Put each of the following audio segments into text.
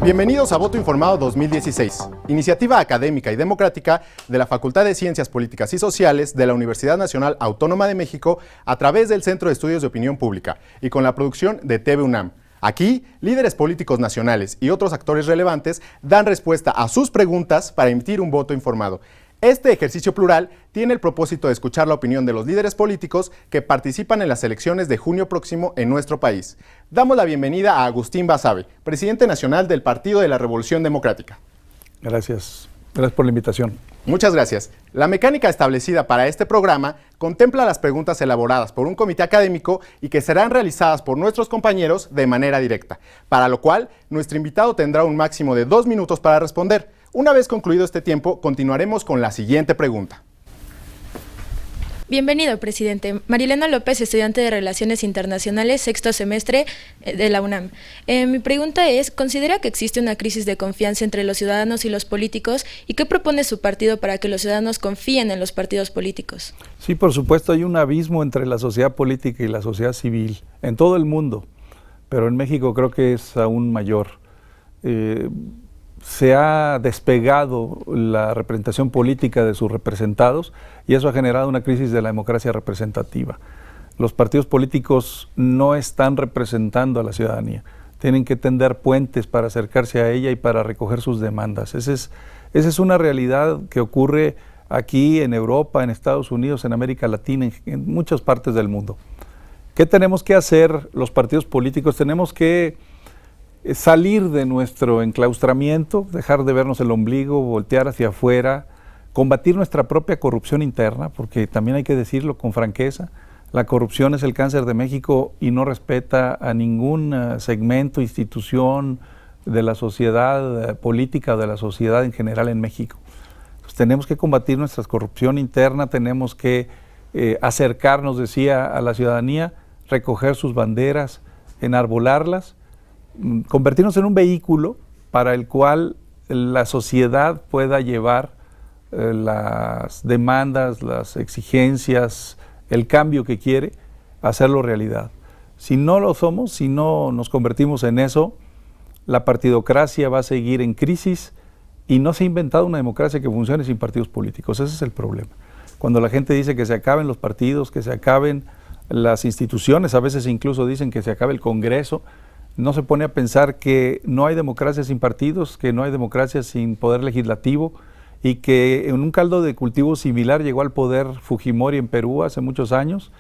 Bienvenidos a Voto Informado 2016, iniciativa académica y democrática de la Facultad de Ciencias Políticas y Sociales de la Universidad Nacional Autónoma de México a través del Centro de Estudios de Opinión Pública y con la producción de TV UNAM. Aquí, líderes políticos nacionales y otros actores relevantes dan respuesta a sus preguntas para emitir un voto informado. Este ejercicio plural tiene el propósito de escuchar la opinión de los líderes políticos que participan en las elecciones de junio próximo en nuestro país. Damos la bienvenida a Agustín Basabe, presidente nacional del Partido de la Revolución Democrática. Gracias. Gracias por la invitación. Muchas gracias. La mecánica establecida para este programa contempla las preguntas elaboradas por un comité académico y que serán realizadas por nuestros compañeros de manera directa, para lo cual nuestro invitado tendrá un máximo de 2 minutos para responder. Una vez concluido este tiempo, continuaremos con la siguiente pregunta. Bienvenido, presidente. Marilena López, estudiante de Relaciones Internacionales, sexto semestre de la UNAM. Mi pregunta es, ¿considera que existe una crisis de confianza entre los ciudadanos y los políticos? ¿Y qué propone su partido para que los ciudadanos confíen en los partidos políticos? Sí, por supuesto, hay un abismo entre la sociedad política y la sociedad civil en todo el mundo, pero en México creo que es aún mayor. Se ha despegado la representación política de sus representados y eso ha generado una crisis de la democracia representativa. Los partidos políticos no están representando a la ciudadanía, tienen que tender puentes para acercarse a ella y para recoger sus demandas. Esa es una realidad que ocurre aquí en Europa, en Estados Unidos, en América Latina, en muchas partes del mundo. ¿Qué tenemos que hacer los partidos políticos? Tenemos que salir de nuestro enclaustramiento, dejar de vernos el ombligo, voltear hacia afuera, combatir nuestra propia corrupción interna, porque también hay que decirlo con franqueza, la corrupción es el cáncer de México y no respeta a ningún segmento, institución de la sociedad política o de la sociedad en general en México. Entonces, tenemos que combatir nuestra corrupción interna, tenemos que acercarnos, decía, a la ciudadanía, recoger sus banderas, enarbolarlas, convertirnos en un vehículo para el cual la sociedad pueda llevar las demandas, las exigencias, el cambio que quiere, hacerlo realidad. Si no lo somos, si no nos convertimos en eso, la partidocracia va a seguir en crisis y no se ha inventado una democracia que funcione sin partidos políticos. Ese es el problema. Cuando la gente dice que se acaben los partidos, que se acaben las instituciones, a veces incluso dicen que se acabe el Congreso, no se pone a pensar que no hay democracia sin partidos, que no hay democracia sin poder legislativo y que en un caldo de cultivo similar llegó al poder Fujimori en Perú hace muchos años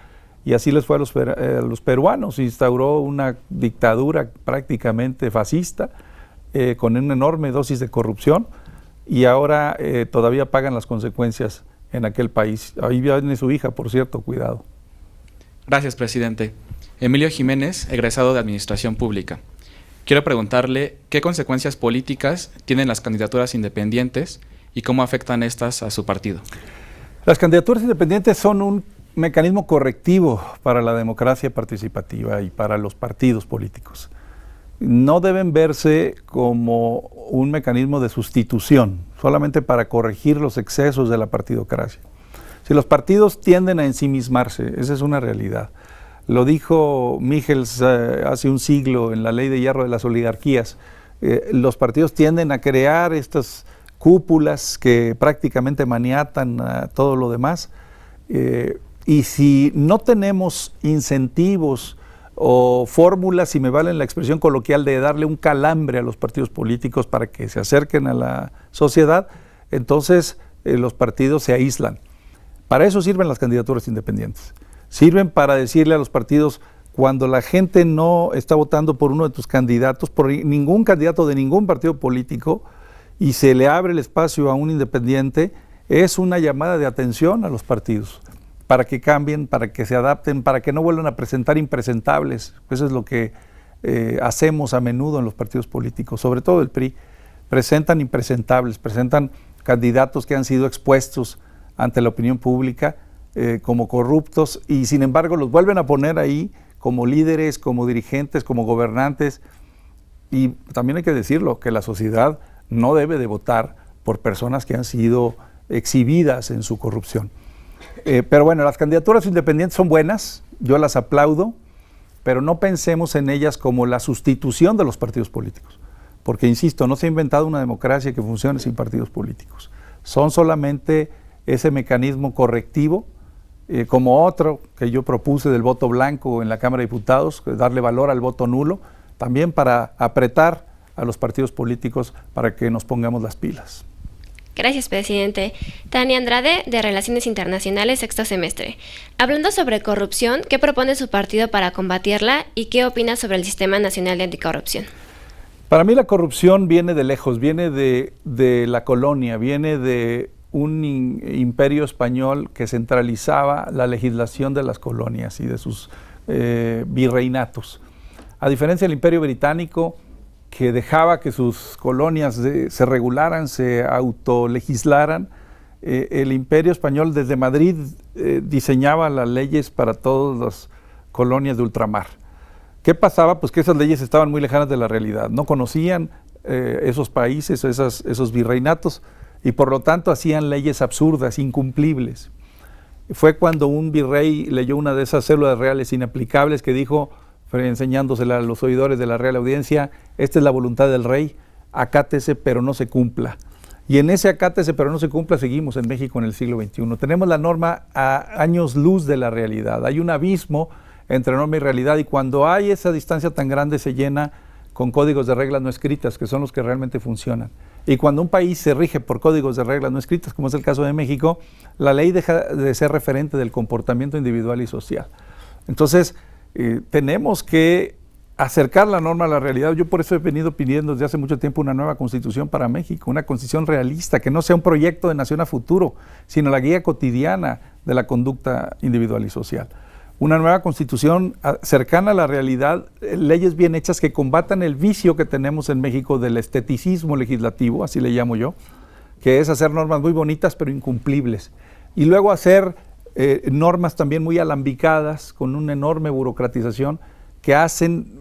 y así les fue a los peruanos, instauró una dictadura prácticamente fascista con una enorme dosis de corrupción y ahora todavía pagan las consecuencias en aquel país. Ahí viene su hija, por cierto, cuidado. Gracias, presidente. Emilio Jiménez, egresado de Administración Pública. Quiero preguntarle qué consecuencias políticas tienen las candidaturas independientes y cómo afectan estas a su partido. Las candidaturas independientes son un mecanismo correctivo para la democracia participativa y para los partidos políticos. No deben verse como un mecanismo de sustitución, solamente para corregir los excesos de la partidocracia. Si los partidos tienden a ensimismarse, esa es una realidad. Lo dijo Michels hace un siglo en la Ley de Hierro de las Oligarquías. Los partidos tienden a crear estas cúpulas que prácticamente maniatan a todo lo demás. Y si no tenemos incentivos o fórmulas, si me valen la expresión coloquial, de darle un calambre a los partidos políticos para que se acerquen a la sociedad, entonces los partidos se aíslan. Para eso sirven las candidaturas independientes. Sirven para decirle a los partidos, cuando la gente no está votando por uno de tus candidatos, por ningún candidato de ningún partido político, y se le abre el espacio a un independiente, es una llamada de atención a los partidos, para que cambien, para que se adapten, para que no vuelvan a presentar impresentables. Eso es lo que hacemos a menudo en los partidos políticos, sobre todo el PRI. Presentan impresentables, presentan candidatos que han sido expuestos ante la opinión pública, como corruptos y sin embargo los vuelven a poner ahí como líderes, como dirigentes, como gobernantes y también hay que decirlo, que la sociedad no debe de votar por personas que han sido exhibidas en su corrupción. Pero bueno, las candidaturas independientes son buenas, yo las aplaudo, pero no pensemos en ellas como la sustitución de los partidos políticos. porque insisto, no se ha inventado una democracia que funcione sin partidos políticos. Son solamente ese mecanismo correctivo, como otro que yo propuse del voto blanco en la Cámara de Diputados, darle valor al voto nulo, también para apretar a los partidos políticos para que nos pongamos las pilas. Gracias, presidente. Tania Andrade, de Relaciones Internacionales, sexto semestre. Hablando sobre corrupción, ¿qué propone su partido para combatirla y qué opina sobre el Sistema Nacional de Anticorrupción? Para mí la corrupción viene de lejos, viene de la colonia, viene de un imperio español que centralizaba la legislación de las colonias y de sus virreinatos. A diferencia del imperio británico, que dejaba que sus colonias se regularan, se autolegislaran, el imperio español desde Madrid diseñaba las leyes para todas las colonias de ultramar. ¿Qué pasaba? Pues que esas leyes estaban muy lejanas de la realidad, no conocían esos países, esos virreinatos, y por lo tanto hacían leyes absurdas, incumplibles. Fue cuando un virrey leyó una de esas células reales inaplicables que dijo, enseñándosela a los oidores de la Real Audiencia, esta es la voluntad del rey, acátese pero no se cumpla. Y en ese acátese pero no se cumpla seguimos en México en el siglo XXI. Tenemos la norma a años luz de la realidad, hay un abismo entre norma y realidad, y cuando hay esa distancia tan grande se llena con códigos de reglas no escritas, que son los que realmente funcionan. Y cuando un país se rige por códigos de reglas no escritas, como es el caso de México, la ley deja de ser referente del comportamiento individual y social. Entonces, tenemos que acercar la norma a la realidad. Yo por eso he venido pidiendo desde hace mucho tiempo una nueva constitución para México, una constitución realista, que no sea un proyecto de nación a futuro, sino la guía cotidiana de la conducta individual y social. Una nueva constitución cercana a la realidad, leyes bien hechas que combatan el vicio que tenemos en México del esteticismo legislativo, así le llamo yo, que es hacer normas muy bonitas pero incumplibles. Y luego hacer normas también muy alambicadas, con una enorme burocratización, que hacen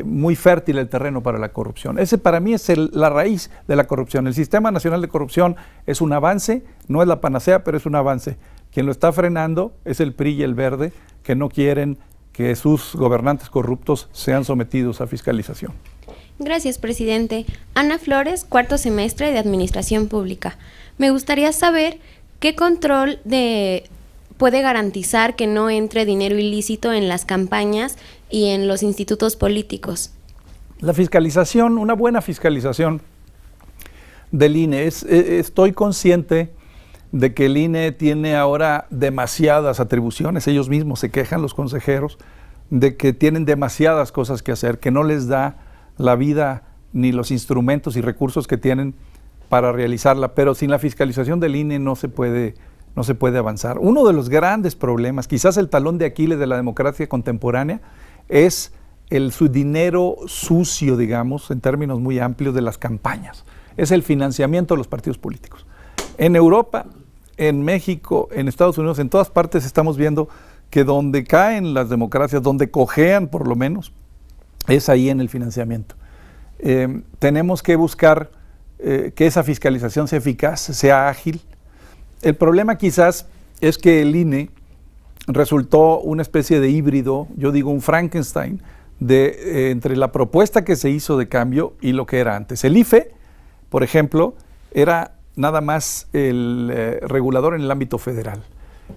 muy fértil el terreno para la corrupción. Ese para mí es la raíz de la corrupción. El Sistema Nacional de Corrupción es un avance, no es la panacea, pero es un avance. Quien lo está frenando es el PRI y el Verde, que no quieren que sus gobernantes corruptos sean sometidos a fiscalización. Gracias, presidente. Ana Flores, cuarto semestre de Administración Pública. Me gustaría saber qué control puede garantizar que no entre dinero ilícito en las campañas y en los institutos políticos. La fiscalización, una buena fiscalización del INE. Estoy consciente de que el INE tiene ahora demasiadas atribuciones. Ellos mismos se quejan, los consejeros, de que tienen demasiadas cosas que hacer, que no les da la vida ni los instrumentos y recursos que tienen para realizarla. Pero sin la fiscalización del INE no se puede avanzar. Uno de los grandes problemas, quizás el talón de Aquiles de la democracia contemporánea, es su dinero sucio, digamos, en términos muy amplios, de las campañas. Es el financiamiento de los partidos políticos. En Europa, en México, en Estados Unidos, en todas partes estamos viendo que donde caen las democracias, donde cojean por lo menos, es ahí en el financiamiento. Tenemos que buscar que esa fiscalización sea eficaz, sea ágil. El problema quizás es que el INE resultó una especie de híbrido, yo digo un Frankenstein, entre la propuesta que se hizo de cambio y lo que era antes. El IFE, por ejemplo, era nada más el regulador en el ámbito federal.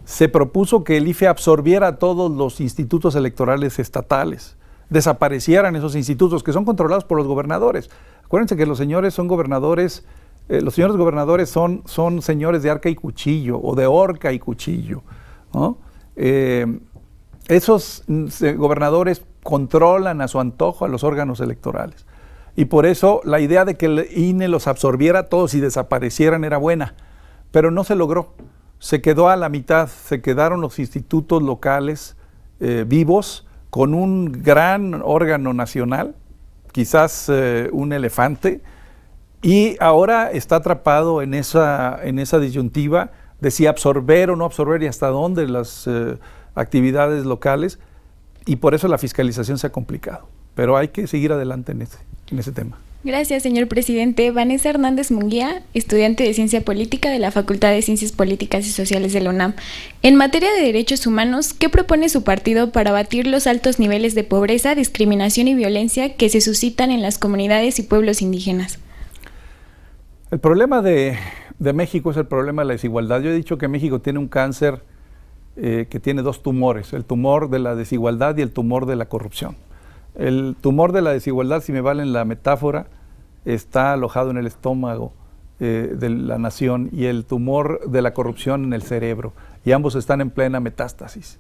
Se propuso que el IFE absorbiera a todos los institutos electorales estatales, desaparecieran esos institutos que son controlados por los gobernadores. Acuérdense que los señores son gobernadores. Los señores gobernadores son señores de arca y cuchillo, o de horca y cuchillo, ¿no? Esos gobernadores controlan a su antojo a los órganos electorales. Y por eso la idea de que el INE los absorbiera a todos y desaparecieran era buena, pero no se logró. Se quedó a la mitad, se quedaron los institutos locales vivos, con un gran órgano nacional, quizás un elefante, y ahora está atrapado en esa disyuntiva de si absorber o no absorber y hasta dónde las actividades locales, y por eso la fiscalización se ha complicado. Pero hay que seguir adelante en ese tema. Gracias, señor presidente. Vanessa Hernández Munguía, estudiante de Ciencia Política de la Facultad de Ciencias Políticas y Sociales de la UNAM. En materia de derechos humanos, ¿qué propone su partido para abatir los altos niveles de pobreza, discriminación y violencia que se suscitan en las comunidades y pueblos indígenas? El problema de México es el problema de la desigualdad. Yo he dicho que México tiene un cáncer que tiene dos tumores, el tumor de la desigualdad y el tumor de la corrupción. El tumor de la desigualdad, si me valen la metáfora, está alojado en el estómago de la nación, y el tumor de la corrupción en el cerebro, y ambos están en plena metástasis.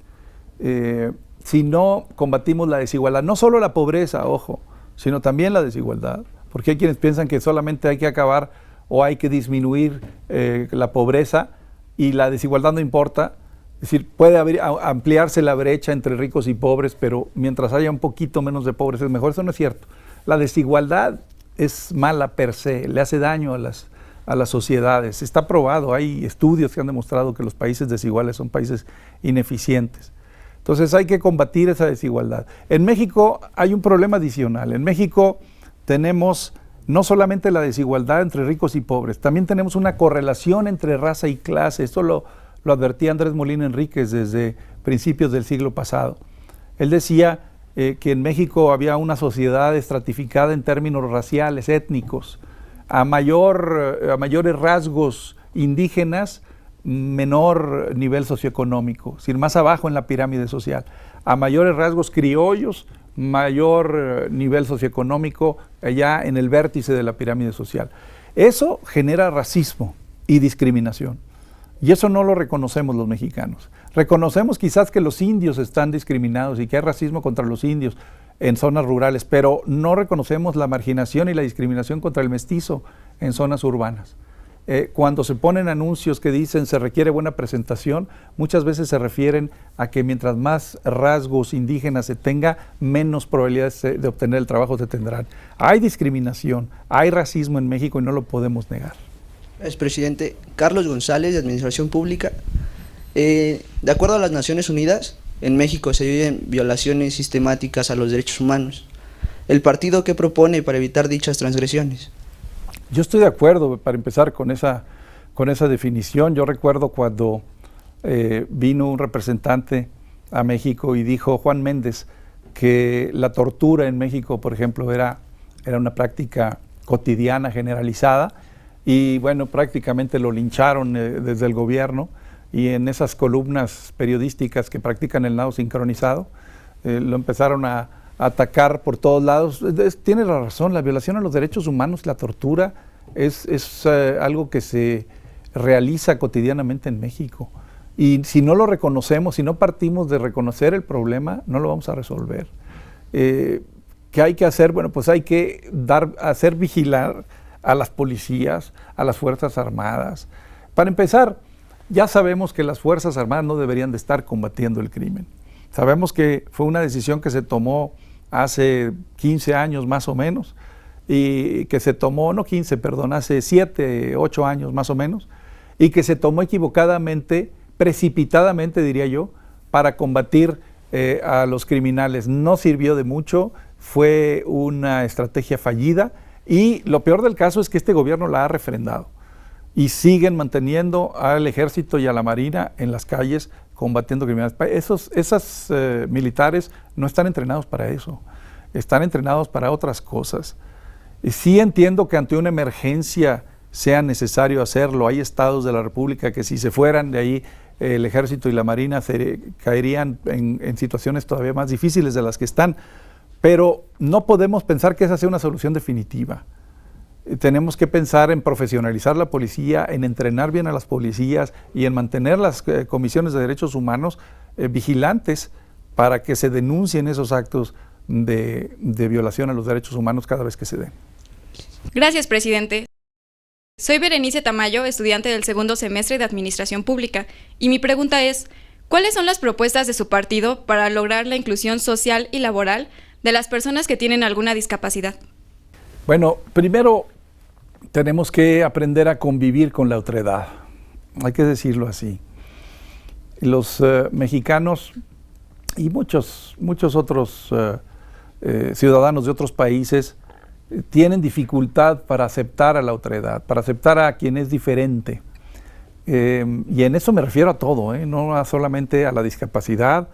Si no combatimos la desigualdad, no solo la pobreza, ojo, sino también la desigualdad, porque hay quienes piensan que solamente hay que acabar o hay que disminuir la pobreza y la desigualdad no importa. Es decir, puede ampliarse la brecha entre ricos y pobres, pero mientras haya un poquito menos de pobres es mejor. Eso no es cierto. La desigualdad es mala per se, le hace daño a las sociedades. Está probado, hay estudios que han demostrado que los países desiguales son países ineficientes. Entonces hay que combatir esa desigualdad. En México hay un problema adicional. En México tenemos no solamente la desigualdad entre ricos y pobres, también tenemos una correlación entre raza y clase. Esto lo advertía Andrés Molina Enríquez desde principios del siglo pasado. Él decía que en México había una sociedad estratificada en términos raciales, étnicos. A mayores rasgos indígenas, menor nivel socioeconómico, es decir, más abajo en la pirámide social. A mayores rasgos criollos, mayor nivel socioeconómico, allá en el vértice de la pirámide social. Eso genera racismo y discriminación. Y eso no lo reconocemos los mexicanos. Reconocemos quizás que los indios están discriminados y que hay racismo contra los indios en zonas rurales, pero no reconocemos la marginación y la discriminación contra el mestizo en zonas urbanas. Cuando se ponen anuncios que dicen se requiere buena presentación, muchas veces se refieren a que mientras más rasgos indígenas se tenga, menos probabilidades de obtener el trabajo se tendrán. Hay discriminación, hay racismo en México y no lo podemos negar. Gracias, presidente. Carlos González, de Administración Pública. De acuerdo a las Naciones Unidas, en México se viven violaciones sistemáticas a los derechos humanos. ¿El partido qué propone para evitar dichas transgresiones? Yo estoy de acuerdo, para empezar, con esa definición. Yo recuerdo cuando vino un representante a México y dijo, Juan Méndez, que la tortura en México, por ejemplo, era una práctica cotidiana, generalizada, y bueno, prácticamente lo lincharon desde el gobierno, y en esas columnas periodísticas que practican el nado sincronizado, lo empezaron a atacar por todos lados. Tiene la razón, la violación a los derechos humanos, la tortura, es algo que se realiza cotidianamente en México. Y si no lo reconocemos, si no partimos de reconocer el problema, no lo vamos a resolver. ¿Qué hay que hacer? Bueno, pues hay que hacer vigilar a las policías, a las Fuerzas Armadas. Para empezar, ya sabemos que las Fuerzas Armadas no deberían de estar combatiendo el crimen. Sabemos que fue una decisión que se tomó hace 15 años más o menos, y que se tomó, no 15, perdón, hace 7, 8 años más o menos, y que se tomó equivocadamente, precipitadamente diría yo, para combatir a los criminales. No sirvió de mucho, fue una estrategia fallida, y lo peor del caso es que este gobierno la ha refrendado y siguen manteniendo al ejército y a la marina en las calles combatiendo criminales. Esos militares no están entrenados para eso, están entrenados para otras cosas. Y sí entiendo que ante una emergencia sea necesario hacerlo. Hay estados de la República que si se fueran de ahí el ejército y la marina caerían en situaciones todavía más difíciles de las que están. Pero no podemos pensar que esa sea una solución definitiva. Tenemos que pensar en profesionalizar la policía, en entrenar bien a las policías y en mantener las comisiones de derechos humanos vigilantes para que se denuncien esos actos de violación a los derechos humanos cada vez que se den. Gracias, presidente. Soy Berenice Tamayo, estudiante del segundo semestre de Administración Pública, y mi pregunta es, ¿cuáles son las propuestas de su partido para lograr la inclusión social y laboral de las personas que tienen alguna discapacidad? Bueno, primero tenemos que aprender a convivir con la otredad, hay que decirlo así. Los mexicanos y muchos otros ciudadanos de otros países tienen dificultad para aceptar a la otredad, para aceptar a quien es diferente. Y en eso me refiero a todo, no solamente a la discapacidad,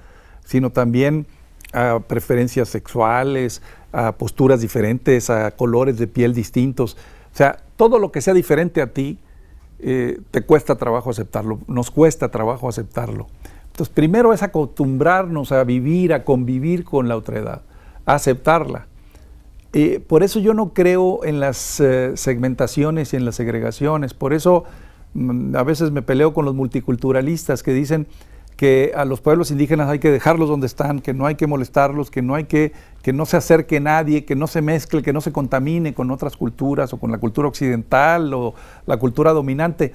sino también a preferencias sexuales, a posturas diferentes, a colores de piel distintos. O sea, todo lo que sea diferente a ti, te cuesta trabajo aceptarlo, nos cuesta trabajo aceptarlo. Entonces, primero es acostumbrarnos a vivir, a convivir con la otredad, a aceptarla. Por eso yo no creo en las segmentaciones y en las segregaciones. Por eso a veces me peleo con los multiculturalistas que dicen que a los pueblos indígenas hay que dejarlos donde están, que no hay que molestarlos, que no se acerque nadie, que no se mezcle, que no se contamine con otras culturas o con la cultura occidental o la cultura dominante.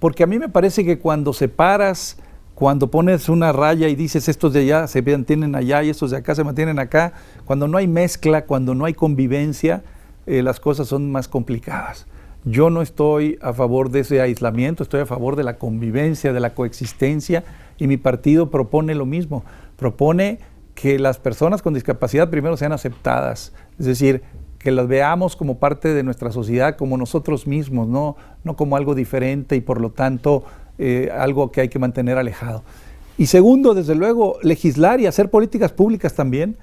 Porque a mí me parece que cuando separas, cuando pones una raya y dices estos de allá se mantienen allá y estos de acá se mantienen acá, cuando no hay mezcla, cuando no hay convivencia, las cosas son más complicadas. Yo no estoy a favor de ese aislamiento, estoy a favor de la convivencia, de la coexistencia, y mi partido propone lo mismo, propone que las personas con discapacidad primero sean aceptadas, es decir, que las veamos como parte de nuestra sociedad, como nosotros mismos, no como algo diferente y por lo tanto algo que hay que mantener alejado. Y segundo, desde luego, legislar y hacer políticas públicas también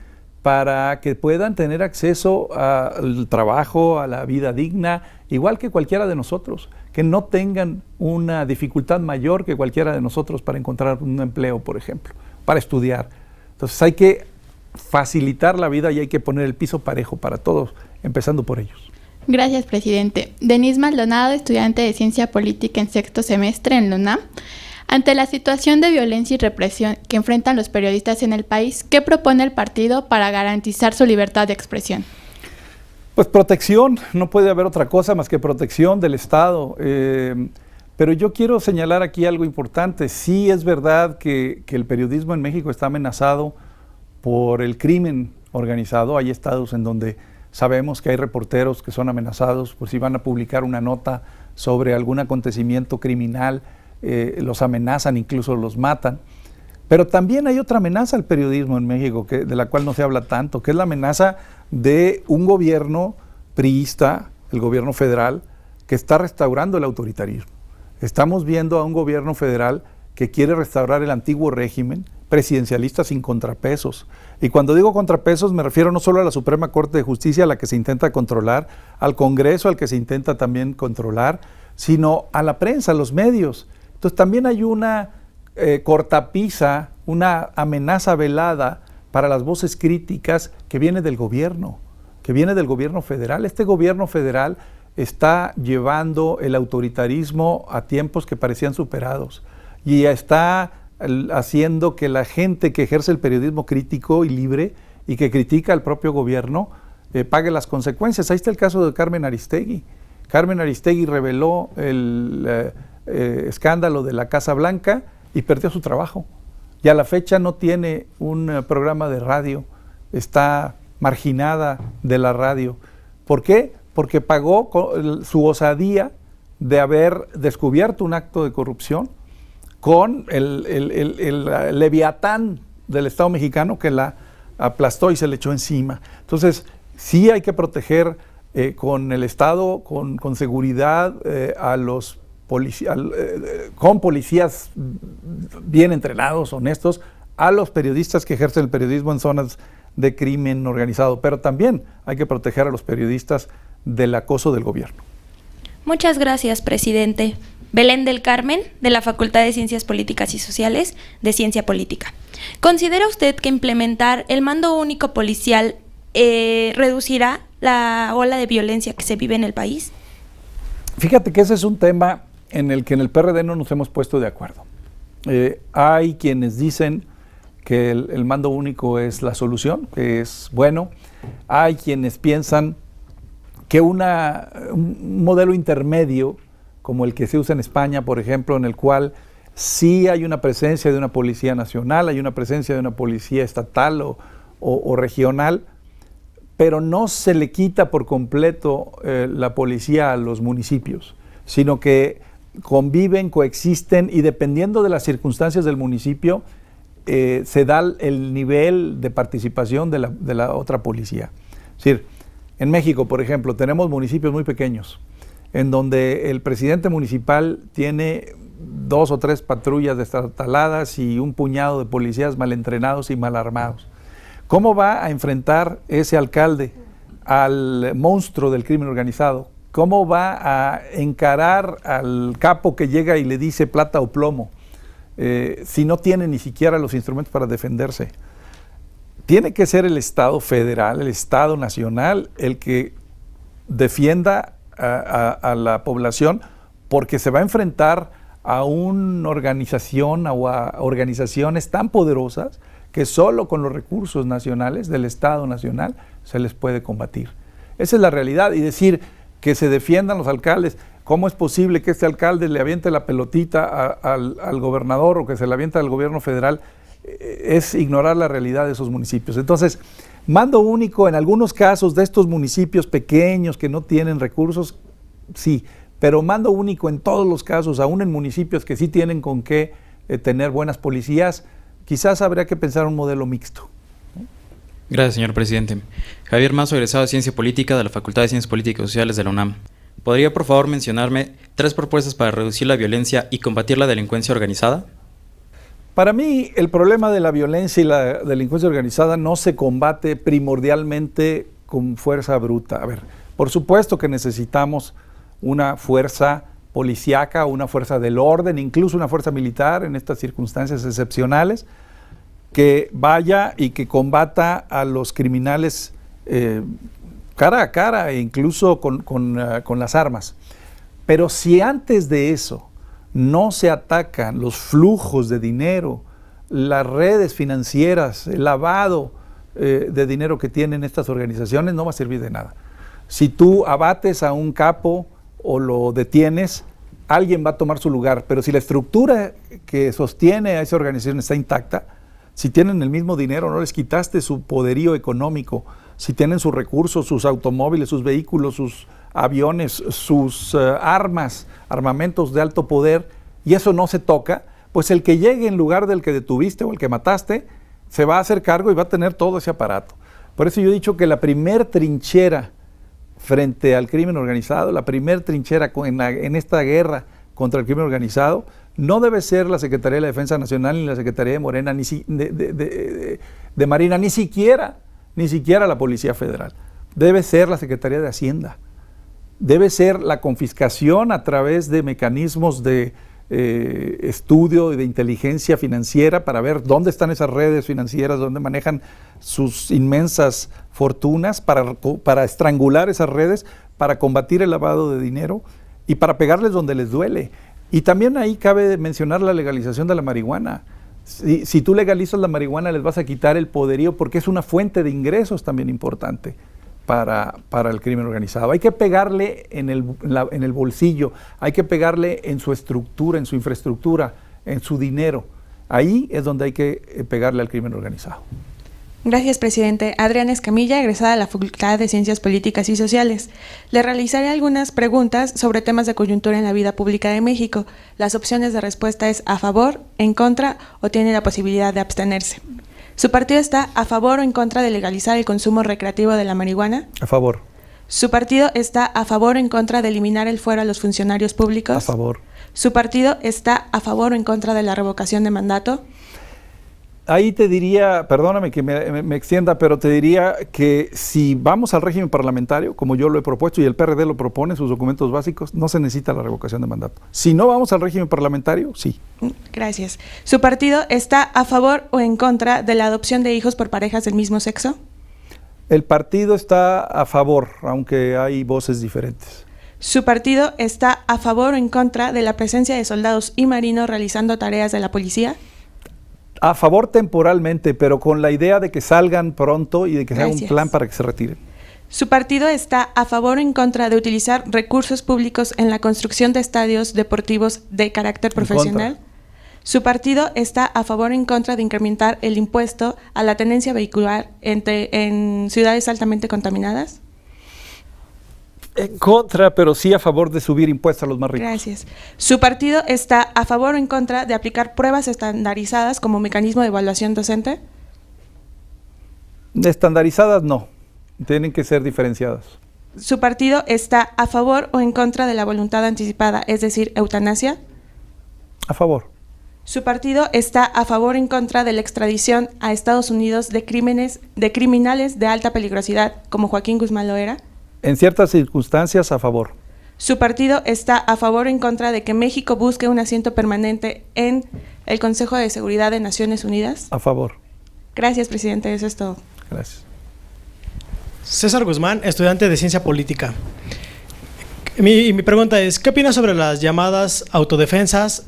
para que puedan tener acceso al trabajo, a la vida digna, igual que cualquiera de nosotros, que no tengan una dificultad mayor que cualquiera de nosotros para encontrar un empleo, por ejemplo, para estudiar. Entonces hay que facilitar la vida y hay que poner el piso parejo para todos, empezando por ellos. Gracias, presidente. Denise Maldonado, estudiante de Ciencia Política en sexto semestre en la UNAM. Ante la situación de violencia y represión que enfrentan los periodistas en el país, ¿qué propone el partido para garantizar su libertad de expresión? Pues protección, no puede haber otra cosa más que protección del Estado. Pero yo quiero señalar aquí algo importante. Sí es verdad que el periodismo en México está amenazado por el crimen organizado. Hay estados en donde sabemos que hay reporteros que son amenazados por si van a publicar una nota sobre algún acontecimiento criminal, los amenazan, incluso los matan. Pero también hay otra amenaza al periodismo en México, de la cual no se habla tanto, que es la amenaza de un gobierno priista, el gobierno federal, que está restaurando el autoritarismo. Estamos viendo a un gobierno federal que quiere restaurar el antiguo régimen presidencialista sin contrapesos. Y cuando digo contrapesos me refiero no solo a la Suprema Corte de Justicia, a la que se intenta controlar, al Congreso, al que se intenta también controlar, sino a la prensa, a los medios. Entonces también hay una cortapisa, una amenaza velada para las voces críticas que viene del gobierno federal. Este gobierno federal está llevando el autoritarismo a tiempos que parecían superados y está haciendo que la gente que ejerce el periodismo crítico y libre y que critica al propio gobierno pague las consecuencias. Ahí está el caso de Carmen Aristegui. Carmen Aristegui reveló el escándalo de la Casa Blanca y perdió su trabajo. Y a la fecha no tiene un programa de radio, está marginada de la radio. ¿Por qué? Porque pagó su osadía de haber descubierto un acto de corrupción con el leviatán del Estado mexicano que la aplastó y se le echó encima. Entonces, sí hay que proteger con el Estado, con seguridad, a los con policías bien entrenados, honestos, a los periodistas que ejercen el periodismo en zonas de crimen organizado, pero también hay que proteger a los periodistas del acoso del gobierno. Muchas gracias, presidente. Belén del Carmen, de la Facultad de Ciencias Políticas y Sociales, de Ciencia Política. ¿Considera usted que implementar el mando único policial reducirá la ola de violencia que se vive en el país? Fíjate que ese es un tema en el que en el PRD no nos hemos puesto de acuerdo. Hay quienes dicen que el mando único es la solución, que es bueno. Hay quienes piensan que un modelo intermedio, como el que se usa en España, por ejemplo, en el cual sí hay una presencia de una policía nacional, hay una presencia de una policía estatal o regional, pero no se le quita por completo la policía a los municipios, sino que conviven, coexisten y dependiendo de las circunstancias del municipio se da el nivel de participación de la otra policía. Es decir, En México, por ejemplo, tenemos municipios muy pequeños, en donde el presidente municipal tiene 2 o 3 patrullas destartaladas y un puñado de policías mal entrenados y mal armados. ¿Cómo va a enfrentar ese alcalde al monstruo del crimen organizado? ¿Cómo va a encarar al capo que llega y le dice plata o plomo? Si no tiene ni siquiera los instrumentos para defenderse. Tiene que ser el Estado federal, el Estado nacional, el que defienda a la población, porque se va a enfrentar a una organización o a organizaciones tan poderosas que solo con los recursos nacionales del Estado nacional se les puede combatir. Esa es la realidad. Y decir que se defiendan los alcaldes, ¿cómo es posible que este alcalde le aviente la pelotita al gobernador o que se la aviente al gobierno federal? Es ignorar la realidad de esos municipios. Entonces, mando único en algunos casos de estos municipios pequeños que no tienen recursos, sí, pero mando único en todos los casos, aún en municipios que sí tienen con qué tener buenas policías. Quizás habría que pensar un modelo mixto. Gracias, señor presidente. Javier Mazo, egresado de Ciencia Política de la Facultad de Ciencias Políticas y Sociales de la UNAM. ¿Podría, por favor, mencionarme 3 propuestas para reducir la violencia y combatir la delincuencia organizada? Para mí, el problema de la violencia y la delincuencia organizada no se combate primordialmente con fuerza bruta. A ver, por supuesto que necesitamos una fuerza policíaca, una fuerza del orden, incluso una fuerza militar en estas circunstancias excepcionales, que vaya y que combata a los criminales cara a cara e incluso con las armas. Pero si antes de eso no se atacan los flujos de dinero, las redes financieras, el lavado de dinero que tienen estas organizaciones, no va a servir de nada. Si tú abates a un capo o lo detienes, alguien va a tomar su lugar, pero si la estructura que sostiene a esa organización está intacta, si tienen el mismo dinero, no les quitaste su poderío económico, si tienen sus recursos, sus automóviles, sus vehículos, sus aviones, sus armas, armamentos de alto poder, y eso no se toca, pues el que llegue en lugar del que detuviste o el que mataste, se va a hacer cargo y va a tener todo ese aparato. Por eso yo he dicho que la primer trinchera frente al crimen organizado, la primer trinchera en esta guerra contra el crimen organizado, no debe ser la Secretaría de la Defensa Nacional ni la Secretaría de Morena, de Marina, ni siquiera la Policía Federal. Debe ser la Secretaría de Hacienda. Debe ser la confiscación a través de mecanismos de estudio y de inteligencia financiera para ver dónde están esas redes financieras, dónde manejan sus inmensas fortunas, para estrangular esas redes, para combatir el lavado de dinero y para pegarles donde les duele. Y también ahí cabe mencionar la legalización de la marihuana. Si tú legalizas la marihuana, les vas a quitar el poderío porque es una fuente de ingresos también importante para el crimen organizado. Hay que pegarle en el bolsillo, hay que pegarle en su estructura, en su infraestructura, en su dinero. Ahí es donde hay que pegarle al crimen organizado. Gracias, presidente. Adriana Escamilla, egresada de la Facultad de Ciencias Políticas y Sociales. Le realizaré algunas preguntas sobre temas de coyuntura en la vida pública de México. Las opciones de respuesta es a favor, en contra o tiene la posibilidad de abstenerse. ¿Su partido está a favor o en contra de legalizar el consumo recreativo de la marihuana? A favor. ¿Su partido está a favor o en contra de eliminar el fuero a los funcionarios públicos? A favor. ¿Su partido está a favor o en contra de la revocación de mandato? Ahí te diría, perdóname que me extienda, pero te diría que si vamos al régimen parlamentario, como yo lo he propuesto y el PRD lo propone en sus documentos básicos, no se necesita la revocación de mandato. Si no vamos al régimen parlamentario, sí. Gracias. ¿Su partido está a favor o en contra de la adopción de hijos por parejas del mismo sexo? El partido está a favor, aunque hay voces diferentes. ¿Su partido está a favor o en contra de la presencia de soldados y marinos realizando tareas de la policía? A favor temporalmente, pero con la idea de que salgan pronto y de que se haga un plan para que se retiren. ¿Su partido está a favor o en contra de utilizar recursos públicos en la construcción de estadios deportivos de carácter profesional? ¿Su partido está a favor o en contra de incrementar el impuesto a la tenencia vehicular en ciudades altamente contaminadas? En contra, pero sí a favor de subir impuestos a los más ricos. Gracias. ¿Su partido está a favor o en contra de aplicar pruebas estandarizadas como mecanismo de evaluación docente? Estandarizadas no. tienen que ser diferenciadas. ¿Su partido está a favor o en contra de la voluntad anticipada, es decir, eutanasia? A favor. ¿Su partido está a favor o en contra de la extradición a Estados Unidos de criminales de alta peligrosidad, como Joaquín Guzmán lo era? En ciertas circunstancias, a favor. ¿Su partido está a favor o en contra de que México busque un asiento permanente en el Consejo de Seguridad de Naciones Unidas? A favor. Gracias, presidente. Eso es todo. Gracias. César Guzmán, estudiante de Ciencia Política. Mi pregunta es, ¿qué opinas sobre las llamadas autodefensas,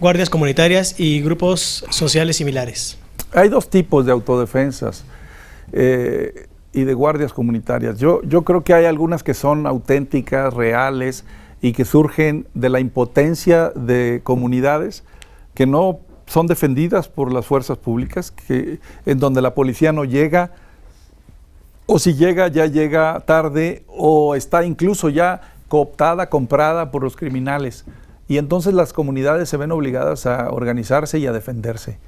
guardias comunitarias y grupos sociales similares? Hay dos tipos de autodefensas y de guardias comunitarias. Yo creo que hay algunas que son auténticas, reales y que surgen de la impotencia de comunidades que no son defendidas por las fuerzas públicas, en donde la policía no llega, o si llega, ya llega tarde, o está incluso ya cooptada, comprada por los criminales. Y entonces las comunidades se ven obligadas a organizarse y a defenderse.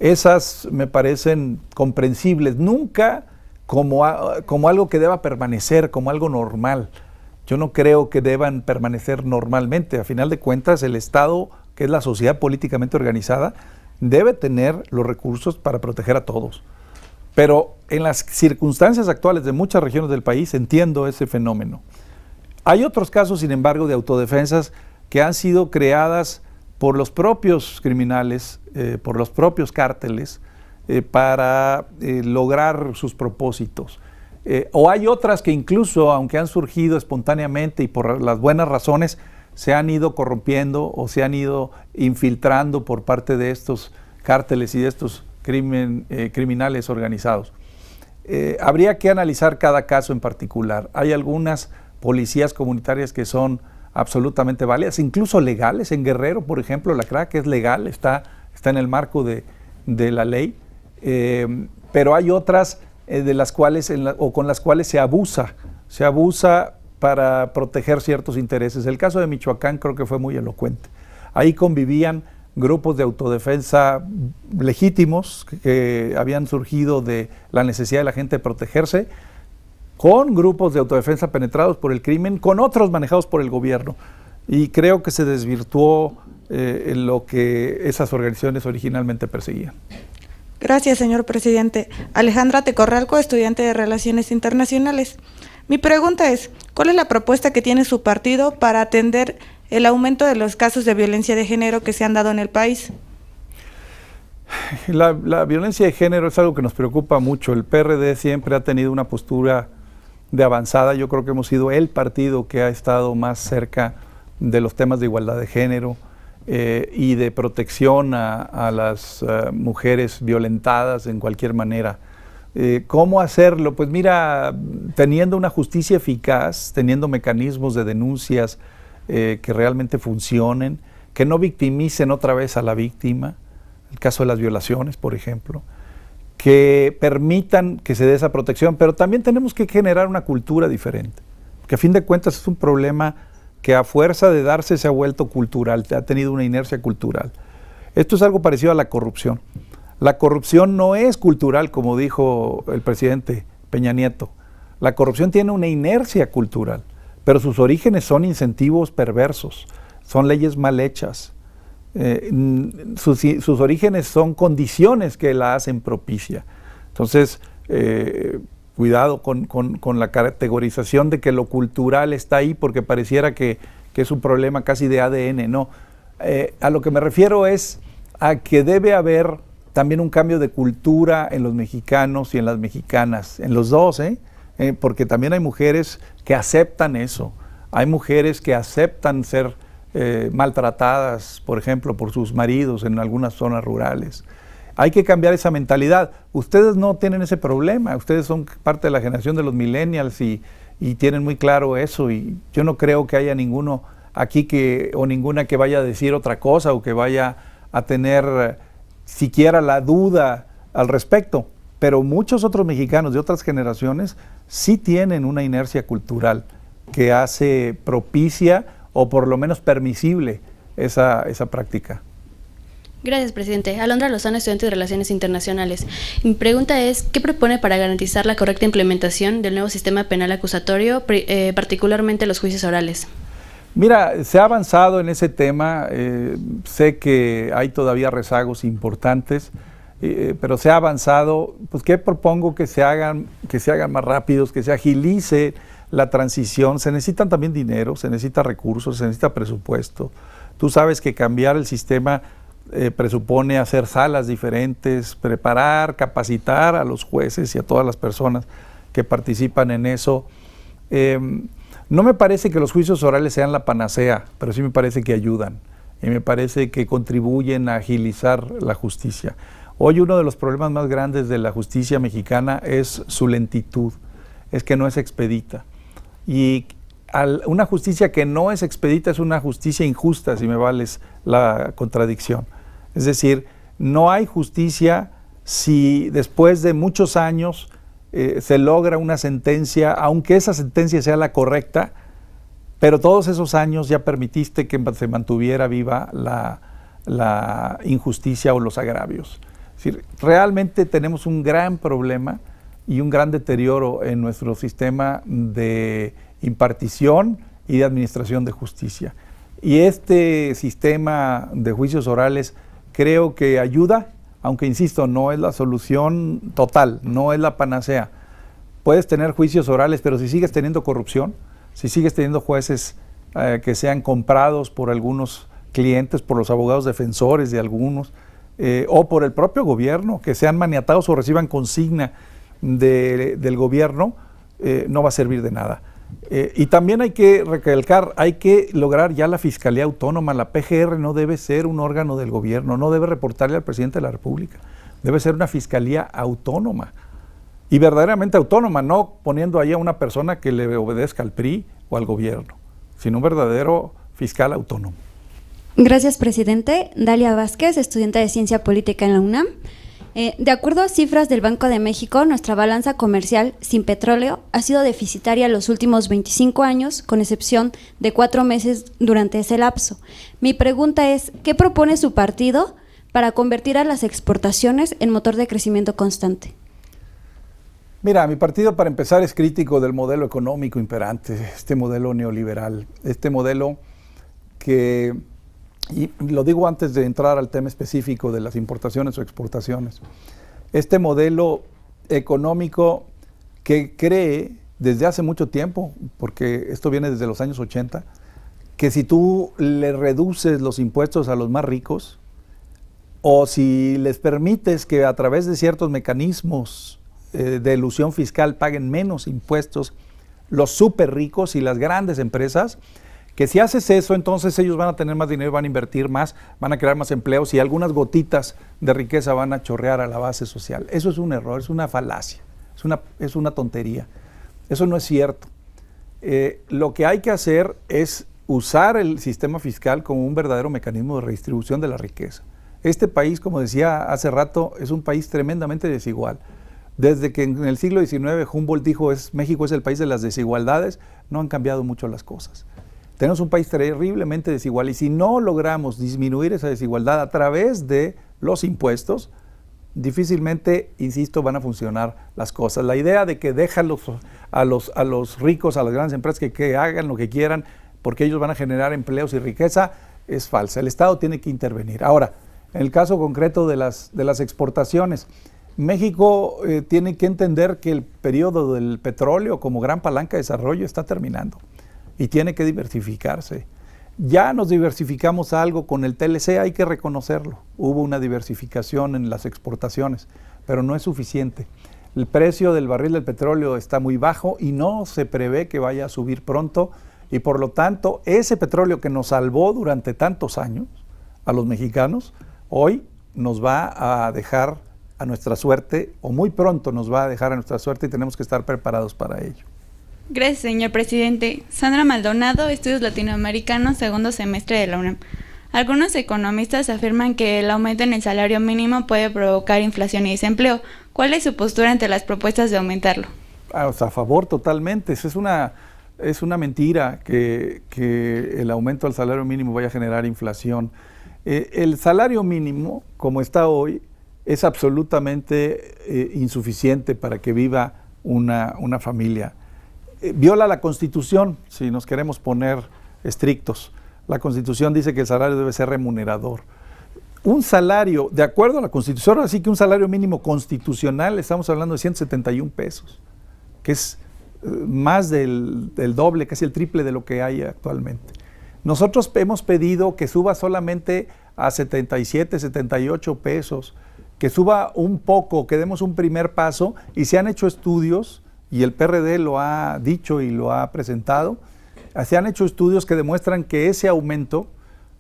Esas me parecen comprensibles, nunca como algo que deba permanecer, como algo normal. Yo no creo que deban permanecer normalmente. A final de cuentas, el Estado, que es la sociedad políticamente organizada, debe tener los recursos para proteger a todos. Pero en las circunstancias actuales de muchas regiones del país entiendo ese fenómeno. Hay otros casos, sin embargo, de autodefensas que han sido creadas por los propios criminales, por los propios cárteles, para lograr sus propósitos. O hay otras que incluso, aunque han surgido espontáneamente y por las buenas razones, se han ido corrompiendo o se han ido infiltrando por parte de estos cárteles y de estos criminales organizados. Habría que analizar cada caso en particular. Hay algunas policías comunitarias que son absolutamente válidas, incluso legales. En Guerrero, por ejemplo, la CRAC es legal, está en el marco de la ley, pero hay otras de las cuales con las cuales se abusa para proteger ciertos intereses. El caso de Michoacán creo que fue muy elocuente. Ahí convivían grupos de autodefensa legítimos que habían surgido de la necesidad de la gente de protegerse, con grupos de autodefensa penetrados por el crimen, con otros manejados por el gobierno. Y creo que se desvirtuó en lo que esas organizaciones originalmente perseguían. Gracias, señor presidente. Alejandra Tecorralco, estudiante de Relaciones Internacionales. Mi pregunta es, ¿cuál es la propuesta que tiene su partido para atender el aumento de los casos de violencia de género que se han dado en el país? La violencia de género es algo que nos preocupa mucho. El PRD siempre ha tenido una postura de avanzada. Yo creo que hemos sido el partido que ha estado más cerca de los temas de igualdad de género y de protección a las mujeres violentadas en cualquier manera. ¿Cómo hacerlo? Pues mira, teniendo una justicia eficaz, teniendo mecanismos de denuncias que realmente funcionen, que no victimicen otra vez a la víctima, el caso de las violaciones, por ejemplo, que permitan que se dé esa protección, pero también tenemos que generar una cultura diferente, que a fin de cuentas es un problema que a fuerza de darse se ha vuelto cultural, ha tenido una inercia cultural. Esto es algo parecido a la corrupción. La corrupción no es cultural, como dijo el presidente Peña Nieto. La corrupción tiene una inercia cultural, pero sus orígenes son incentivos perversos, son leyes mal hechas. Sus orígenes son condiciones que la hacen propicia. Entonces, cuidado con la categorización de que lo cultural está ahí porque pareciera que es un problema casi de ADN. No, a lo que me refiero es a que debe haber también un cambio de cultura en los mexicanos y en las mexicanas, en los dos, porque también hay mujeres que aceptan eso, hay mujeres que aceptan ser maltratadas, por ejemplo, por sus maridos en algunas zonas rurales. Hay que cambiar esa mentalidad. Ustedes no tienen ese problema, ustedes son parte de la generación de los millennials y tienen muy claro eso, y yo no creo que haya ninguno aquí o ninguna que vaya a decir otra cosa o que vaya a tener siquiera la duda al respecto, pero muchos otros mexicanos de otras generaciones sí tienen una inercia cultural que hace propicia o por lo menos permisible esa práctica. Gracias, presidente. Alondra Lozano, estudiante de Relaciones Internacionales. Mi pregunta es, ¿qué propone para garantizar la correcta implementación del nuevo sistema penal acusatorio, particularmente los juicios orales? Mira, se ha avanzado en ese tema, sé que hay todavía rezagos importantes, pero se ha avanzado. Pues, ¿qué propongo? Que se hagan más rápidos, que se agilice la transición. Se necesitan también dinero, se necesita recursos, se necesita presupuesto. Tú sabes que cambiar el sistema presupone hacer salas diferentes, preparar, capacitar a los jueces y a todas las personas que participan en eso. No me parece que los juicios orales sean la panacea, pero sí me parece que ayudan y me parece que contribuyen a agilizar la justicia. Hoy uno de los problemas más grandes de la justicia mexicana es su lentitud, es que no es expedita. Y una justicia que no es expedita es una justicia injusta, si me vales la contradicción. Es decir, no hay justicia si después de muchos años se logra una sentencia, aunque esa sentencia sea la correcta, pero todos esos años ya permitiste que se mantuviera viva la injusticia o los agravios. Es decir, realmente tenemos un gran problema y un gran deterioro en nuestro sistema de impartición y de administración de justicia. Y este sistema de juicios orales creo que ayuda, aunque insisto, no es la solución total, no es la panacea. Puedes tener juicios orales, pero si sigues teniendo corrupción, si sigues teniendo jueces que sean comprados por algunos clientes, por los abogados defensores de algunos, o por el propio gobierno, que sean maniatados o reciban consigna del gobierno, no va a servir de nada. Y también hay que recalcar, hay que lograr ya la Fiscalía Autónoma. La PGR no debe ser un órgano del gobierno, no debe reportarle al presidente de la República, debe ser una Fiscalía Autónoma y verdaderamente autónoma, no poniendo ahí a una persona que le obedezca al PRI o al gobierno, sino un verdadero fiscal autónomo. Gracias, presidente. Dalia Vázquez, estudiante de Ciencia Política en la UNAM. De acuerdo a cifras del Banco de México, nuestra balanza comercial sin petróleo ha sido deficitaria los últimos 25 años, con excepción de 4 meses durante ese lapso. Mi pregunta es, ¿qué propone su partido para convertir a las exportaciones en motor de crecimiento constante? Mira, mi partido, para empezar, es crítico del modelo económico imperante, este modelo neoliberal, este modelo que, y lo digo antes de entrar al tema específico de las importaciones o exportaciones, este modelo económico que cree desde hace mucho tiempo, porque esto viene desde los años 80, que si tú le reduces los impuestos a los más ricos, o si les permites que a través de ciertos mecanismos de elusión fiscal paguen menos impuestos los súper ricos y las grandes empresas, que si haces eso, entonces ellos van a tener más dinero, van a invertir más, van a crear más empleos y algunas gotitas de riqueza van a chorrear a la base social. Eso es un error, es una falacia, es una tontería. Eso no es cierto. Lo que hay que hacer es usar el sistema fiscal como un verdadero mecanismo de redistribución de la riqueza. Este país, como decía hace rato, es un país tremendamente desigual. Desde que en el siglo XIX Humboldt dijo México es el país de las desigualdades, no han cambiado mucho las cosas. Tenemos un país terriblemente desigual y si no logramos disminuir esa desigualdad a través de los impuestos, difícilmente, insisto, van a funcionar las cosas. La idea de que dejan a los ricos, a las grandes empresas que hagan lo que quieran porque ellos van a generar empleos y riqueza es falsa. El Estado tiene que intervenir. Ahora, en el caso concreto de las exportaciones, México tiene que entender que el periodo del petróleo como gran palanca de desarrollo está terminando y tiene que diversificarse. Ya nos diversificamos algo con el TLC, hay que reconocerlo. Hubo una diversificación en las exportaciones, pero no es suficiente. El precio del barril del petróleo está muy bajo y no se prevé que vaya a subir pronto y por lo tanto ese petróleo que nos salvó durante tantos años a los mexicanos, hoy nos va a dejar a nuestra suerte, o muy pronto nos va a dejar a nuestra suerte y tenemos que estar preparados para ello. Gracias, señor presidente. Sandra Maldonado, Estudios Latinoamericanos, segundo semestre de la UNAM. Algunos economistas afirman que el aumento en el salario mínimo puede provocar inflación y desempleo. ¿Cuál es su postura ante las propuestas de aumentarlo? A favor totalmente. Es una mentira que el aumento del salario mínimo vaya a generar inflación. El salario mínimo, como está hoy, es absolutamente insuficiente para que viva una familia. Viola la Constitución, si nos queremos poner estrictos. La Constitución dice que el salario debe ser remunerador. Un salario, de acuerdo a la Constitución, así que un salario mínimo constitucional, estamos hablando de 171 pesos, que es más del doble, casi el triple de lo que hay actualmente. Nosotros hemos pedido que suba solamente a 77, 78 pesos, que suba un poco, que demos un primer paso, y se han hecho estudios, y el PRD lo ha dicho y lo ha presentado, se han hecho estudios que demuestran que ese aumento,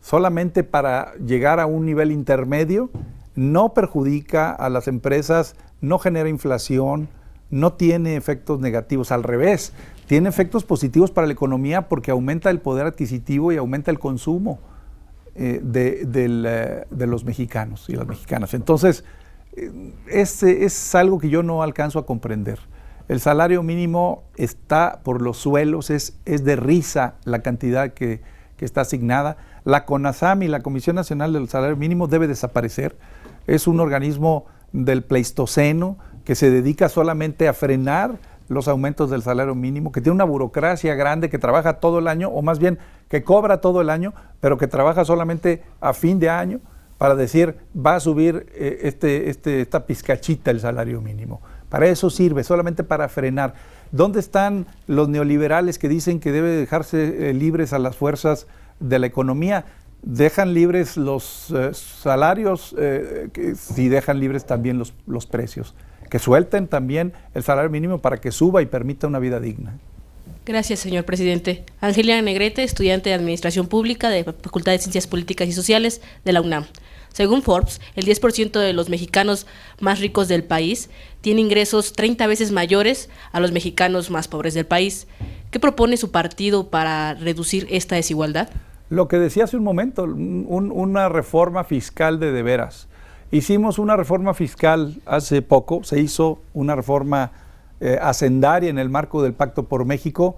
solamente para llegar a un nivel intermedio, no perjudica a las empresas, no genera inflación, no tiene efectos negativos, al revés, tiene efectos positivos para la economía porque aumenta el poder adquisitivo y aumenta el consumo de los mexicanos y las mexicanas. Entonces, es algo que yo no alcanzo a comprender. El salario mínimo está por los suelos, es de risa la cantidad que está asignada. La CONASAM y la Comisión Nacional del Salario Mínimo debe desaparecer. Es un organismo del Pleistoceno que se dedica solamente a frenar los aumentos del salario mínimo, que tiene una burocracia grande, que trabaja todo el año, o más bien que cobra todo el año, pero que trabaja solamente a fin de año para decir, va a subir esta pizcachita el salario mínimo. Para eso sirve, solamente para frenar. ¿Dónde están los neoliberales que dicen que debe dejarse libres a las fuerzas de la economía? Dejan libres los salarios, si dejan libres también los precios. Que suelten también el salario mínimo para que suba y permita una vida digna. Gracias, señor presidente. Angelina Negrete, estudiante de Administración Pública de la Facultad de Ciencias Políticas y Sociales de la UNAM. Según Forbes, el 10% de los mexicanos más ricos del país tiene ingresos 30 veces mayores a los mexicanos más pobres del país. ¿Qué propone su partido para reducir esta desigualdad? Lo que decía hace un momento, una reforma fiscal de veras. Hicimos una reforma fiscal hace poco, se hizo una reforma hacendaria en el marco del Pacto por México,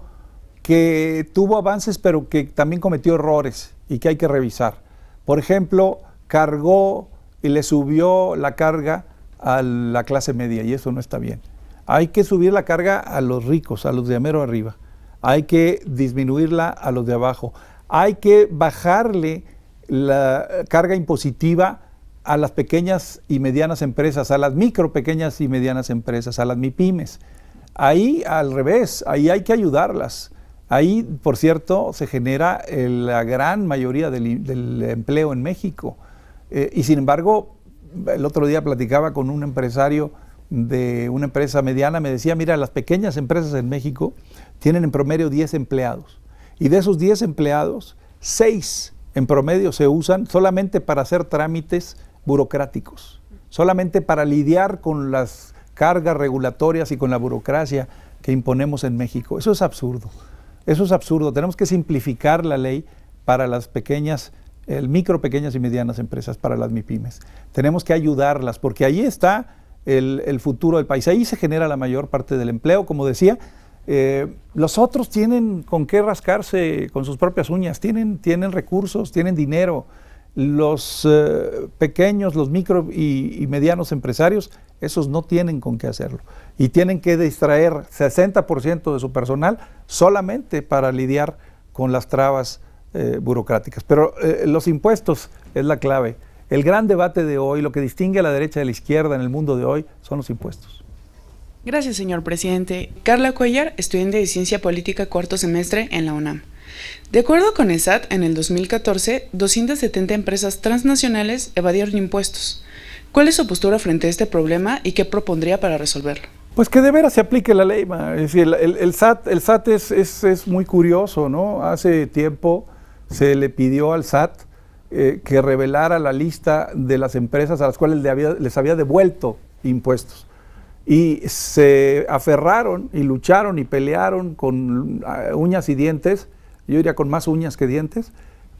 que tuvo avances pero que también cometió errores y que hay que revisar. Por ejemplo, cargó y le subió la carga a la clase media y eso no está bien. Hay que subir la carga a los ricos, a los de mero arriba. Hay que disminuirla a los de abajo. Hay que bajarle la carga impositiva a las pequeñas y medianas empresas, a las micro, pequeñas y medianas empresas, a las MIPYMES. Ahí al revés, ahí hay que ayudarlas. Ahí, por cierto, se genera la gran mayoría del empleo en México. Y sin embargo, el otro día platicaba con un empresario de una empresa mediana, me decía, mira, las pequeñas empresas en México tienen en promedio 10 empleados. Y de esos 10 empleados, 6 en promedio se usan solamente para hacer trámites burocráticos, solamente para lidiar con las cargas regulatorias y con la burocracia que imponemos en México. Eso es absurdo. Eso es absurdo. Tenemos que simplificar la ley para las pequeñas, pequeñas y medianas empresas, para las MIPYMES. Tenemos que ayudarlas porque ahí está el futuro del país. Ahí se genera la mayor parte del empleo, como decía. Los otros tienen con qué rascarse con sus propias uñas, tienen recursos, tienen dinero. Los pequeños, los micro y medianos empresarios, esos no tienen con qué hacerlo. Y tienen que distraer 60% de su personal solamente para lidiar con las trabas burocráticas. Pero los impuestos es la clave. El gran debate de hoy, lo que distingue a la derecha de la izquierda en el mundo de hoy, son los impuestos. Gracias, señor presidente. Carla Cuellar, estudiante de Ciencia Política, cuarto semestre en la UNAM. De acuerdo con el SAT, en el 2014, 270 empresas transnacionales evadieron impuestos. ¿Cuál es su postura frente a este problema y qué propondría para resolverlo? Pues que de veras se aplique la ley. Es decir, el SAT es muy curioso, ¿no? Hace tiempo se le pidió al SAT que revelara la lista de las empresas a las cuales les había devuelto impuestos. Y se aferraron y lucharon y pelearon con uñas y dientes, yo diría con más uñas que dientes,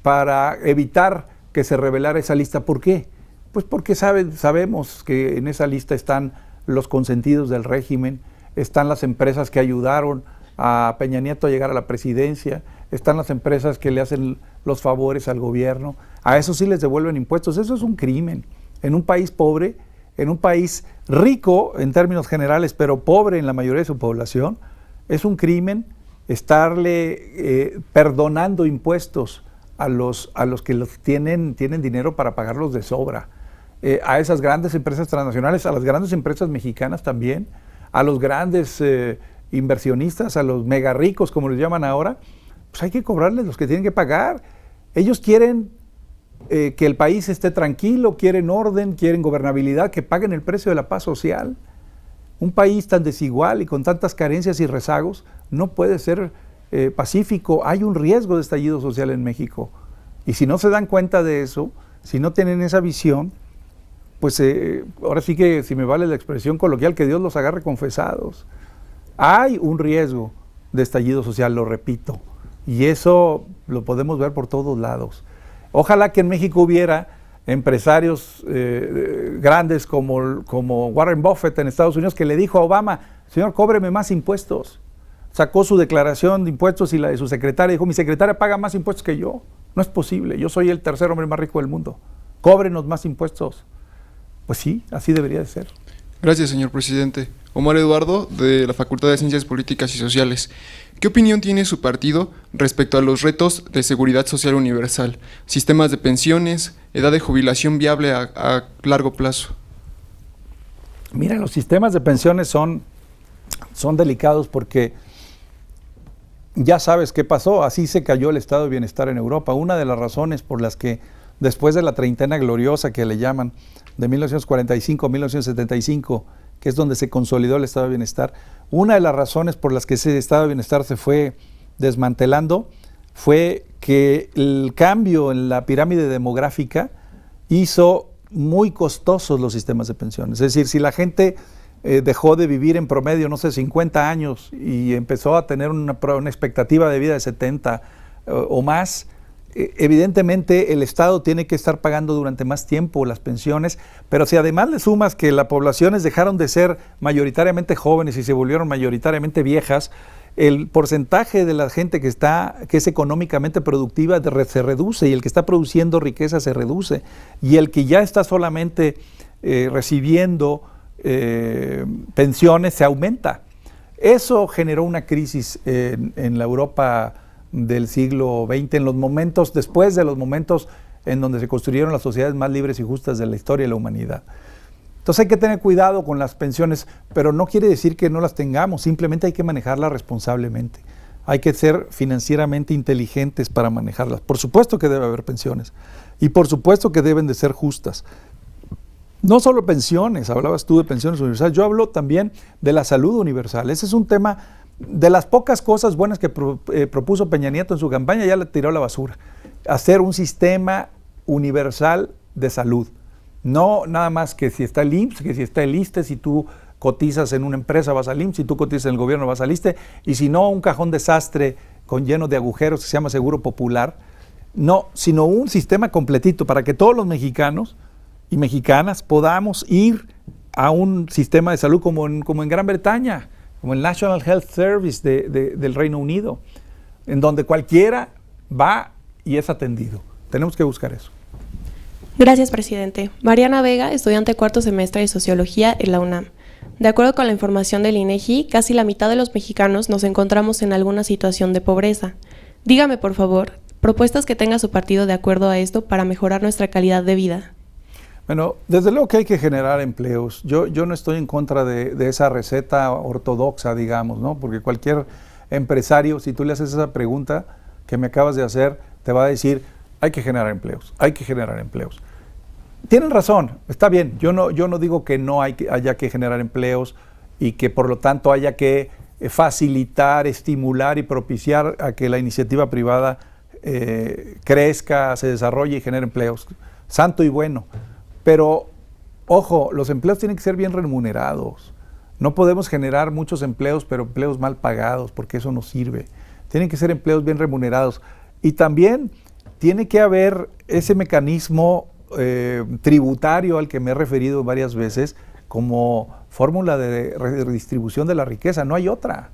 para evitar que se revelara esa lista. ¿Por qué? Pues porque sabemos que en esa lista están los consentidos del régimen, están las empresas que ayudaron a Peña Nieto a llegar a la presidencia, están las empresas que le hacen los favores al gobierno, a eso sí les devuelven impuestos. Eso es un crimen. En un país pobre, en un país rico en términos generales, pero pobre en la mayoría de su población, es un crimen estarle perdonando impuestos a los que tienen dinero para pagarlos de sobra. A esas grandes empresas transnacionales, a las grandes empresas mexicanas también, a los grandes inversionistas, a los mega ricos, como les llaman ahora, pues hay que cobrarles los que tienen que pagar. Ellos quieren que el país esté tranquilo, quieren orden, quieren gobernabilidad, que paguen el precio de la paz social. Un país tan desigual y con tantas carencias y rezagos no puede ser pacífico. Hay un riesgo de estallido social en México. Y si no se dan cuenta de eso, si no tienen esa visión, pues ahora sí que, si me vale la expresión coloquial, que Dios los agarre confesados. Hay un riesgo de estallido social, lo repito, y eso lo podemos ver por todos lados. Ojalá que en México hubiera empresarios grandes como Warren Buffett en Estados Unidos, que le dijo a Obama: señor, cóbreme más impuestos. Sacó su declaración de impuestos y la de su secretaria, dijo: mi secretaria paga más impuestos que yo. No es posible, yo soy el tercer hombre más rico del mundo. Cóbrenos más impuestos. Pues sí, así debería de ser. Gracias, señor presidente. Omar Eduardo, de la Facultad de Ciencias Políticas y Sociales. ¿Qué opinión tiene su partido respecto a los retos de seguridad social universal, sistemas de pensiones, edad de jubilación viable a largo plazo? Mira, los sistemas de pensiones son delicados porque ya sabes qué pasó. Así se cayó el estado de bienestar en Europa. Una de las razones por las que después de la treintena gloriosa, que le llaman, de 1945 a 1975, que es donde se consolidó el estado de bienestar, una de las razones por las que ese estado de bienestar se fue desmantelando fue que el cambio en la pirámide demográfica hizo muy costosos los sistemas de pensiones. Es decir, si la gente dejó de vivir en promedio, no sé, 50 años y empezó a tener una expectativa de vida de 70 o más, evidentemente el Estado tiene que estar pagando durante más tiempo las pensiones, pero si además le sumas que las poblaciones dejaron de ser mayoritariamente jóvenes y se volvieron mayoritariamente viejas, el porcentaje de la gente que es económicamente productiva se reduce, y el que está produciendo riqueza se reduce, y el que ya está solamente recibiendo pensiones se aumenta. Eso generó una crisis en la Europa del siglo XX, después de los momentos en donde se construyeron las sociedades más libres y justas de la historia de la humanidad. Entonces hay que tener cuidado con las pensiones, pero no quiere decir que no las tengamos, simplemente hay que manejarlas responsablemente. Hay que ser financieramente inteligentes para manejarlas. Por supuesto que debe haber pensiones, y por supuesto que deben de ser justas. No solo pensiones, hablabas tú de pensiones universales, yo hablo también de la salud universal. Ese es un tema de las pocas cosas buenas que propuso Peña Nieto en su campaña, ya le tiró a la basura. Hacer un sistema universal de salud. No nada más que si está el IMSS, que si está el ISSSTE, si tú cotizas en una empresa vas al IMSS, si tú cotizas en el gobierno vas al ISSSTE, y si no, un cajón desastre lleno de agujeros que se llama Seguro Popular. No, sino un sistema completito para que todos los mexicanos y mexicanas podamos ir a un sistema de salud como en Gran Bretaña, como el National Health Service del Reino Unido, en donde cualquiera va y es atendido. Tenemos que buscar eso. Gracias, presidente. Mariana Vega, estudiante cuarto semestre de Sociología en la UNAM. De acuerdo con la información del INEGI, casi la mitad de los mexicanos nos encontramos en alguna situación de pobreza. Dígame, por favor, propuestas que tenga su partido de acuerdo a esto para mejorar nuestra calidad de vida. Bueno, desde luego que hay que generar empleos. Yo no estoy en contra de esa receta ortodoxa, digamos, ¿no? Porque cualquier empresario, si tú le haces esa pregunta que me acabas de hacer, te va a decir: hay que generar empleos, hay que generar empleos. Tienen razón, está bien. Yo no digo que no haya que generar empleos y que por lo tanto haya que facilitar, estimular y propiciar a que la iniciativa privada crezca, se desarrolle y genere empleos. Santo y bueno. Pero, ojo, los empleos tienen que ser bien remunerados. No podemos generar muchos empleos, pero empleos mal pagados, porque eso no sirve. Tienen que ser empleos bien remunerados. Y también tiene que haber ese mecanismo tributario al que me he referido varias veces como fórmula de redistribución de la riqueza. No hay otra.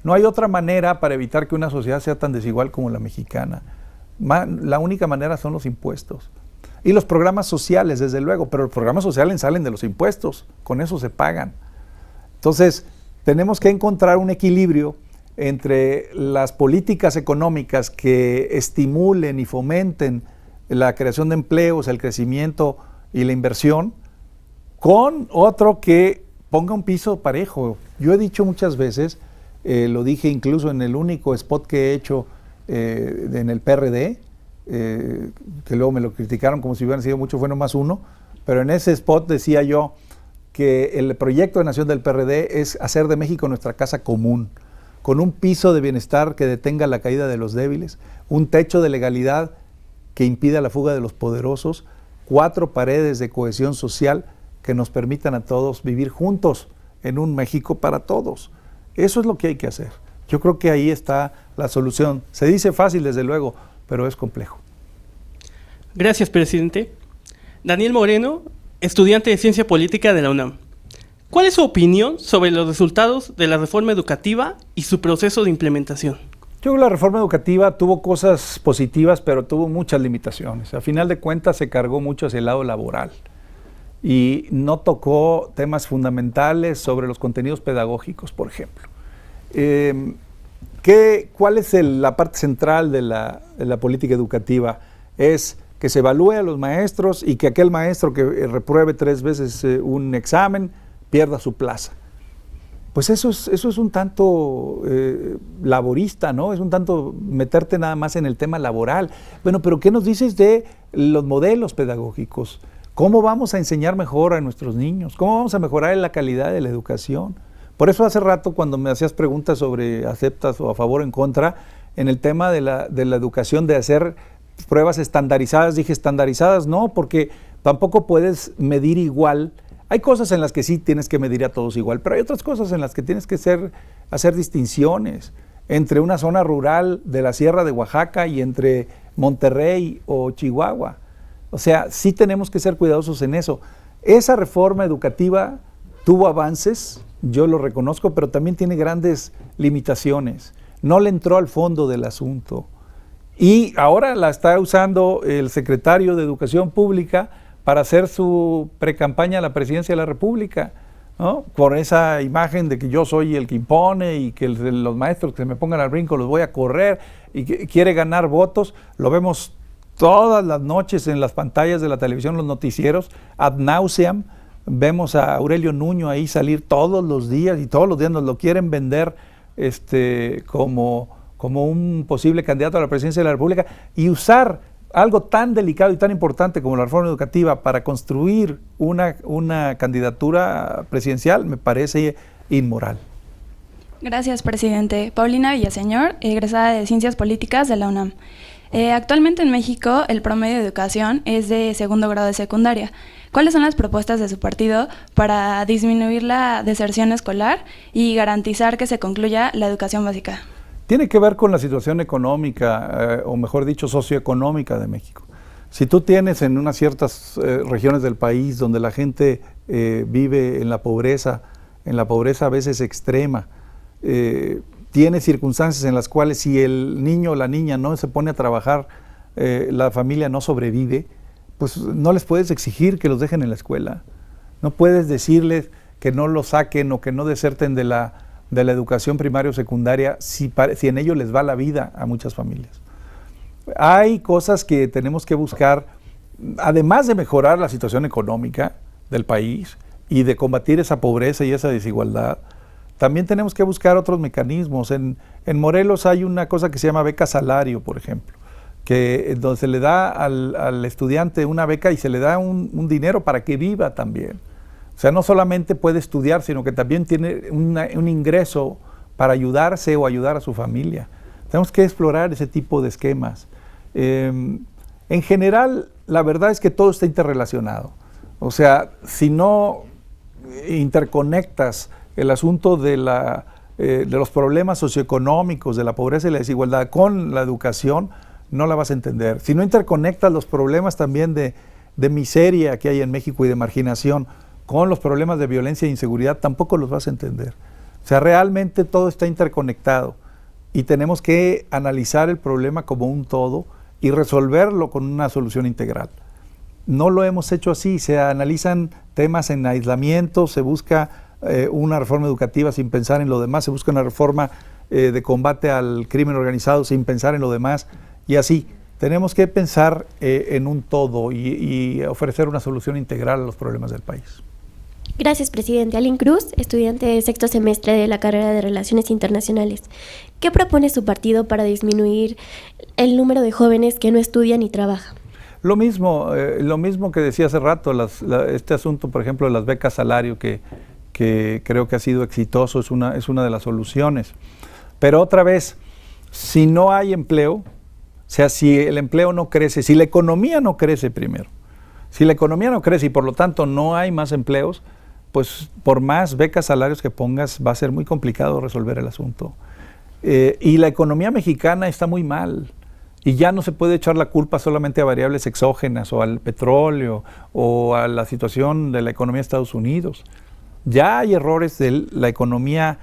No hay otra manera para evitar que una sociedad sea tan desigual como la mexicana. La única manera son los impuestos. Y los programas sociales, desde luego, pero los programas sociales salen de los impuestos, con eso se pagan. Entonces, tenemos que encontrar un equilibrio entre las políticas económicas que estimulen y fomenten la creación de empleos, el crecimiento y la inversión, con otro que ponga un piso parejo. Yo he dicho muchas veces, lo dije incluso en el único spot que he hecho en el PRD, que luego me lo criticaron como si hubieran sido mucho, fue nomás uno, pero en ese spot decía yo que el proyecto de nación del PRD es hacer de México nuestra casa común, con un piso de bienestar que detenga la caída de los débiles, un techo de legalidad que impida la fuga de los poderosos, 4 paredes de cohesión social que nos permitan a todos vivir juntos en un México para todos. Eso es lo que hay que hacer. Yo creo que ahí está la solución. Se dice fácil, desde luego, pero es complejo. Gracias, presidente. Daniel Moreno, estudiante de Ciencia Política de la UNAM. ¿Cuál es su opinión sobre los resultados de la reforma educativa y su proceso de implementación? Yo creo que la reforma educativa tuvo cosas positivas, pero tuvo muchas limitaciones. A final de cuentas se cargó mucho hacia el lado laboral y no tocó temas fundamentales sobre los contenidos pedagógicos, por ejemplo. ¿Cuál es la parte central de la política educativa? Es que se evalúe a los maestros y que aquel maestro que repruebe 3 veces un examen pierda su plaza. Pues eso es un tanto laborista, ¿no? Es un tanto meterte nada más en el tema laboral. Bueno, pero ¿qué nos dices de los modelos pedagógicos? ¿Cómo vamos a enseñar mejor a nuestros niños? ¿Cómo vamos a mejorar la calidad de la educación? Por eso hace rato cuando me hacías preguntas sobre aceptas o a favor o en contra, en el tema de la educación, de hacer pruebas estandarizadas, dije estandarizadas no, porque tampoco puedes medir igual. Hay cosas en las que sí tienes que medir a todos igual, pero hay otras cosas en las que tienes que hacer distinciones entre una zona rural de la Sierra de Oaxaca y entre Monterrey o Chihuahua. O sea, sí tenemos que ser cuidadosos en eso. Esa reforma educativa tuvo avances, yo lo reconozco, pero también tiene grandes limitaciones. No le entró al fondo del asunto. Y ahora la está usando el secretario de Educación Pública para hacer su precampaña a la presidencia de la República, ¿no? Por esa imagen de que yo soy el que impone y que los maestros que se me pongan al brinco los voy a correr y que quiere ganar votos. Lo vemos todas las noches en las pantallas de la televisión, los noticieros, ad nauseam. Vemos a Aurelio Nuño ahí salir todos los días y todos los días nos lo quieren vender como un posible candidato a la presidencia de la República y usar algo tan delicado y tan importante como la reforma educativa para construir una candidatura presidencial me parece inmoral. Gracias, presidente. Paulina Villaseñor, egresada de Ciencias Políticas de la UNAM. Actualmente en México el promedio de educación es de 2º grado de secundaria. ¿Cuáles son las propuestas de su partido para disminuir la deserción escolar y garantizar que se concluya la educación básica? Tiene que ver con la situación económica, o mejor dicho, socioeconómica de México. Si tú tienes en unas ciertas regiones del país donde la gente vive en la pobreza a veces extrema, tiene circunstancias en las cuales si el niño o la niña no se pone a trabajar, la familia no sobrevive, pues no les puedes exigir que los dejen en la escuela. No puedes decirles que no los saquen o que no deserten de la educación primaria o secundaria si en ello les va la vida a muchas familias. Hay cosas que tenemos que buscar, además de mejorar la situación económica del país y de combatir esa pobreza y esa desigualdad, también tenemos que buscar otros mecanismos. En Morelos hay una cosa que se llama beca salario, por ejemplo, donde se le da al estudiante una beca y se le da un dinero para que viva también. O sea, no solamente puede estudiar, sino que también tiene un ingreso para ayudarse o ayudar a su familia. Tenemos que explorar ese tipo de esquemas. En general, la verdad es que todo está interrelacionado. O sea, si no interconectas el asunto de los problemas socioeconómicos, de la pobreza y la desigualdad con la educación, no la vas a entender. Si no interconectas los problemas también de miseria que hay en México y de marginación con los problemas de violencia e inseguridad, tampoco los vas a entender. O sea, realmente todo está interconectado y tenemos que analizar el problema como un todo y resolverlo con una solución integral. No lo hemos hecho así, se analizan temas en aislamiento, se busca una reforma educativa sin pensar en lo demás, se busca una reforma de combate al crimen organizado sin pensar en lo demás, y así. Tenemos que pensar en un todo y ofrecer una solución integral a los problemas del país. Gracias, presidente. Aline Cruz, estudiante de sexto semestre de la carrera de Relaciones Internacionales. ¿Qué propone su partido para disminuir el número de jóvenes que no estudian y trabajan? Lo mismo que decía hace rato, este asunto, por ejemplo, de las becas salario, que creo que ha sido exitoso, es una de las soluciones. Pero otra vez, si no hay empleo, o sea, si el empleo no crece, si la economía no crece primero, si la economía no crece y por lo tanto no hay más empleos, pues por más becas salarios que pongas va a ser muy complicado resolver el asunto. Y la economía mexicana está muy mal. Y ya no se puede echar la culpa solamente a variables exógenas o al petróleo o a la situación de la economía de Estados Unidos. Ya hay errores de la economía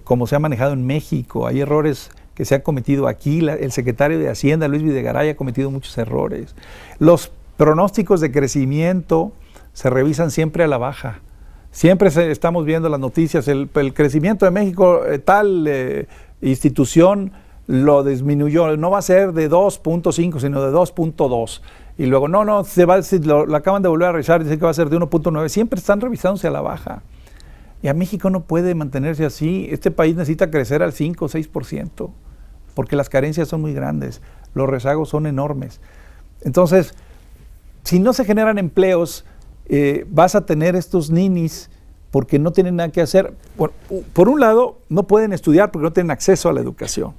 como se ha manejado en México, hay errores que se han cometido aquí, el secretario de Hacienda, Luis Videgaray, ha cometido muchos errores. Los pronósticos de crecimiento se revisan siempre a la baja. Siempre estamos viendo las noticias, el crecimiento de México, tal institución lo disminuyó, no va a ser de 2.5, sino de 2.2. Y luego, se va a decir, lo acaban de volver a revisar, dicen que va a ser de 1.9. Siempre están revisándose a la baja. Y a México no puede mantenerse así. Este país necesita crecer al 5 o 6%, porque las carencias son muy grandes, los rezagos son enormes. Entonces, si no se generan empleos, vas a tener estos ninis porque no tienen nada que hacer. Por un lado, no pueden estudiar porque no tienen acceso a la educación.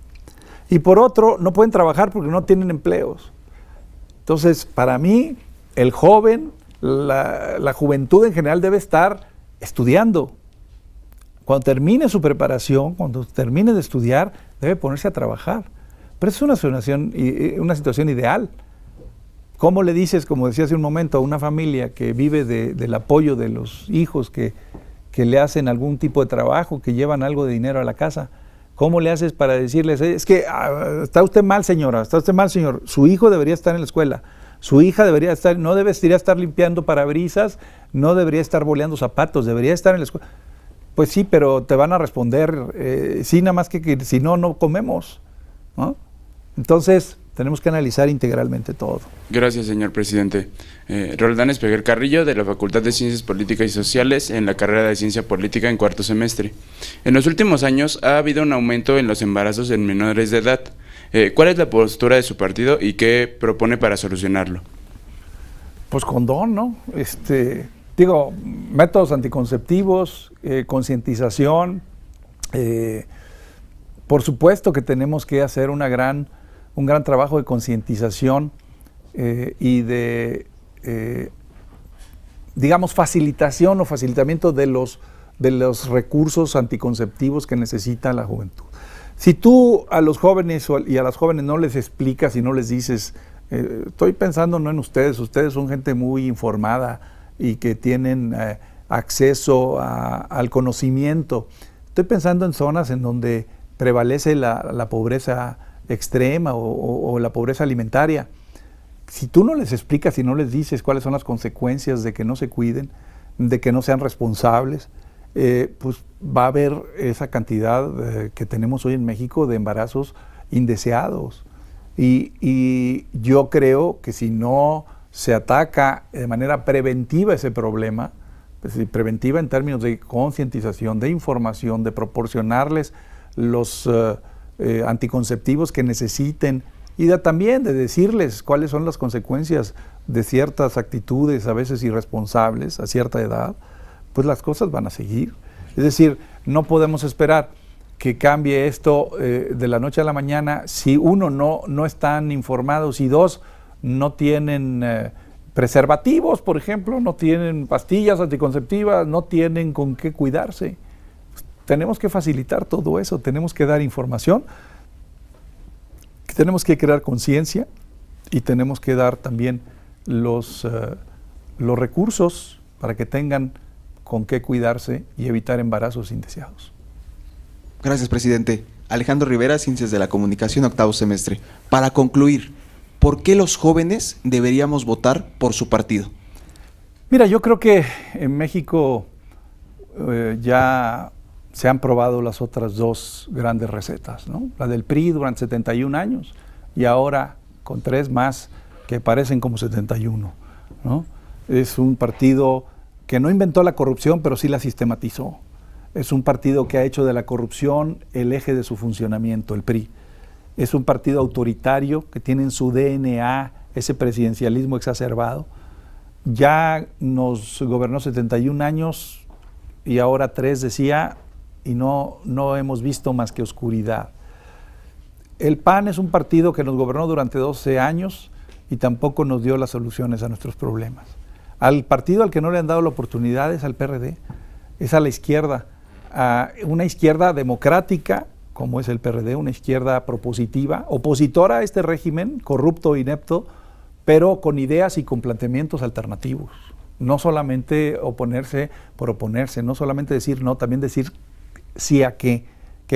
Y por otro, no pueden trabajar porque no tienen empleos. Entonces, para mí, el joven, la juventud en general debe estar estudiando. Cuando termine su preparación, cuando termine de estudiar, debe ponerse a trabajar. Pero es una situación ideal. ¿Cómo le dices, como decía hace un momento, a una familia que vive del apoyo de los hijos que le hacen algún tipo de trabajo, que llevan algo de dinero a la casa? ¿Cómo le haces para decirles, es que está usted mal, señora, está usted mal, señor? Su hijo debería estar en la escuela, su hija no debería estar limpiando parabrisas, no debería estar boleando zapatos, debería estar en la escuela. Pues sí, pero te van a responder, sí, nada más que si no, no comemos, ¿no? Entonces, tenemos que analizar integralmente todo. Gracias, señor presidente. Roldán Espeguer Carrillo, de la Facultad de Ciencias Políticas y Sociales, en la carrera de Ciencia Política en cuarto semestre. En los últimos años ha habido un aumento en los embarazos en menores de edad. ¿Cuál es la postura de su partido y qué propone para solucionarlo? Pues condón, ¿no? Métodos anticonceptivos, concientización. Por supuesto que tenemos que hacer un gran trabajo de concientización y de, facilitación o facilitamiento de los recursos anticonceptivos que necesita la juventud. Si tú a los jóvenes y a las jóvenes no les explicas y no les dices, estoy pensando no en ustedes son gente muy informada y que tienen acceso al conocimiento, estoy pensando en zonas en donde prevalece la pobreza extrema o la pobreza alimentaria. Si tú no les explicas y no les dices cuáles son las consecuencias de que no se cuiden, de que no sean responsables, pues va a haber esa cantidad que tenemos hoy en México de embarazos indeseados. Y yo creo que si no se ataca de manera preventiva ese problema, pues, preventiva en términos de concientización, de información, de proporcionarles los anticonceptivos que necesiten y también de decirles cuáles son las consecuencias de ciertas actitudes a veces irresponsables a cierta edad, pues las cosas van a seguir. Es decir, no podemos esperar que cambie esto de la noche a la mañana si uno no están informados y dos, no tienen preservativos, por ejemplo, no tienen pastillas anticonceptivas, no tienen con qué cuidarse. Tenemos que facilitar todo eso, tenemos que dar información, tenemos que crear conciencia y tenemos que dar también los recursos para que tengan con qué cuidarse y evitar embarazos indeseados. Gracias, presidente. Alejandro Rivera, Ciencias de la Comunicación, octavo semestre. Para concluir, ¿por qué los jóvenes deberíamos votar por su partido? Mira, yo creo que en México ya se han probado las otras dos grandes recetas, ¿no? La del PRI durante 71 años y ahora con 3 más que parecen como 71, ¿no? Es un partido que no inventó la corrupción, pero sí la sistematizó. Es un partido que ha hecho de la corrupción el eje de su funcionamiento, el PRI. Es un partido autoritario que tiene en su DNA ese presidencialismo exacerbado. Ya nos gobernó 71 años y ahora 3, decía, y no hemos visto más que oscuridad. El PAN es un partido que nos gobernó durante 12 años y tampoco nos dio las soluciones a nuestros problemas. Al partido al que no le han dado la oportunidad es al PRD, es a la izquierda, a una izquierda democrática, como es el PRD, una izquierda propositiva, opositora a este régimen corrupto e inepto, pero con ideas y con planteamientos alternativos. No solamente oponerse por oponerse, no solamente decir no, también decir sí a qué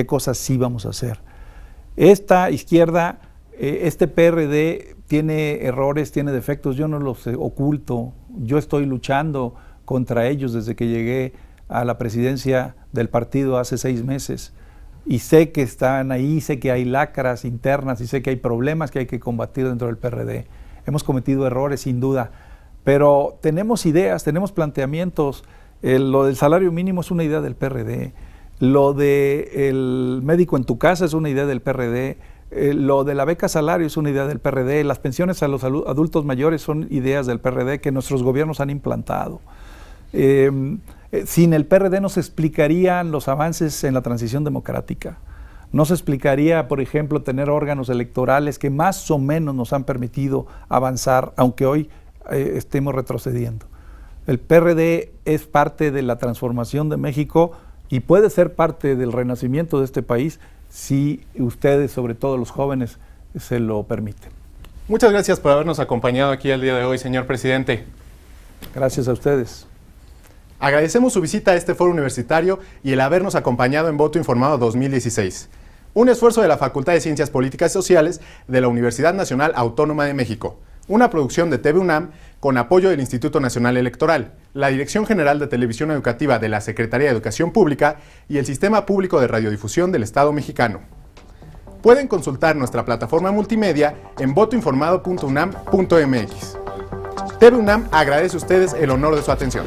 cosas sí vamos a hacer. Esta izquierda, este PRD tiene errores, tiene defectos, yo no los oculto, yo estoy luchando contra ellos desde que llegué a la presidencia del partido hace 6 meses y sé que están ahí, sé que hay lacras internas y sé que hay problemas que hay que combatir dentro del PRD. Hemos cometido errores sin duda, pero tenemos ideas, tenemos planteamientos. Lo del salario mínimo es una idea del PRD, lo del médico en tu casa es una idea del PRD, lo de la beca salario es una idea del PRD, las pensiones a los adultos mayores son ideas del PRD que nuestros gobiernos han implantado. Sin el PRD no se explicarían los avances en la transición democrática. No se explicaría, por ejemplo, tener órganos electorales que más o menos nos han permitido avanzar, aunque hoy estemos retrocediendo. El PRD es parte de la transformación de México y puede ser parte del renacimiento de este país si ustedes, sobre todo los jóvenes, se lo permiten. Muchas gracias por habernos acompañado aquí el día de hoy, señor presidente. Gracias a ustedes. Agradecemos su visita a este foro universitario y el habernos acompañado en Voto Informado 2016, un esfuerzo de la Facultad de Ciencias Políticas y Sociales de la Universidad Nacional Autónoma de México, una producción de TV UNAM con apoyo del Instituto Nacional Electoral, la Dirección General de Televisión Educativa de la Secretaría de Educación Pública y el Sistema Público de Radiodifusión del Estado mexicano. Pueden consultar nuestra plataforma multimedia en votoinformado.unam.mx. TV UNAM agradece a ustedes el honor de su atención.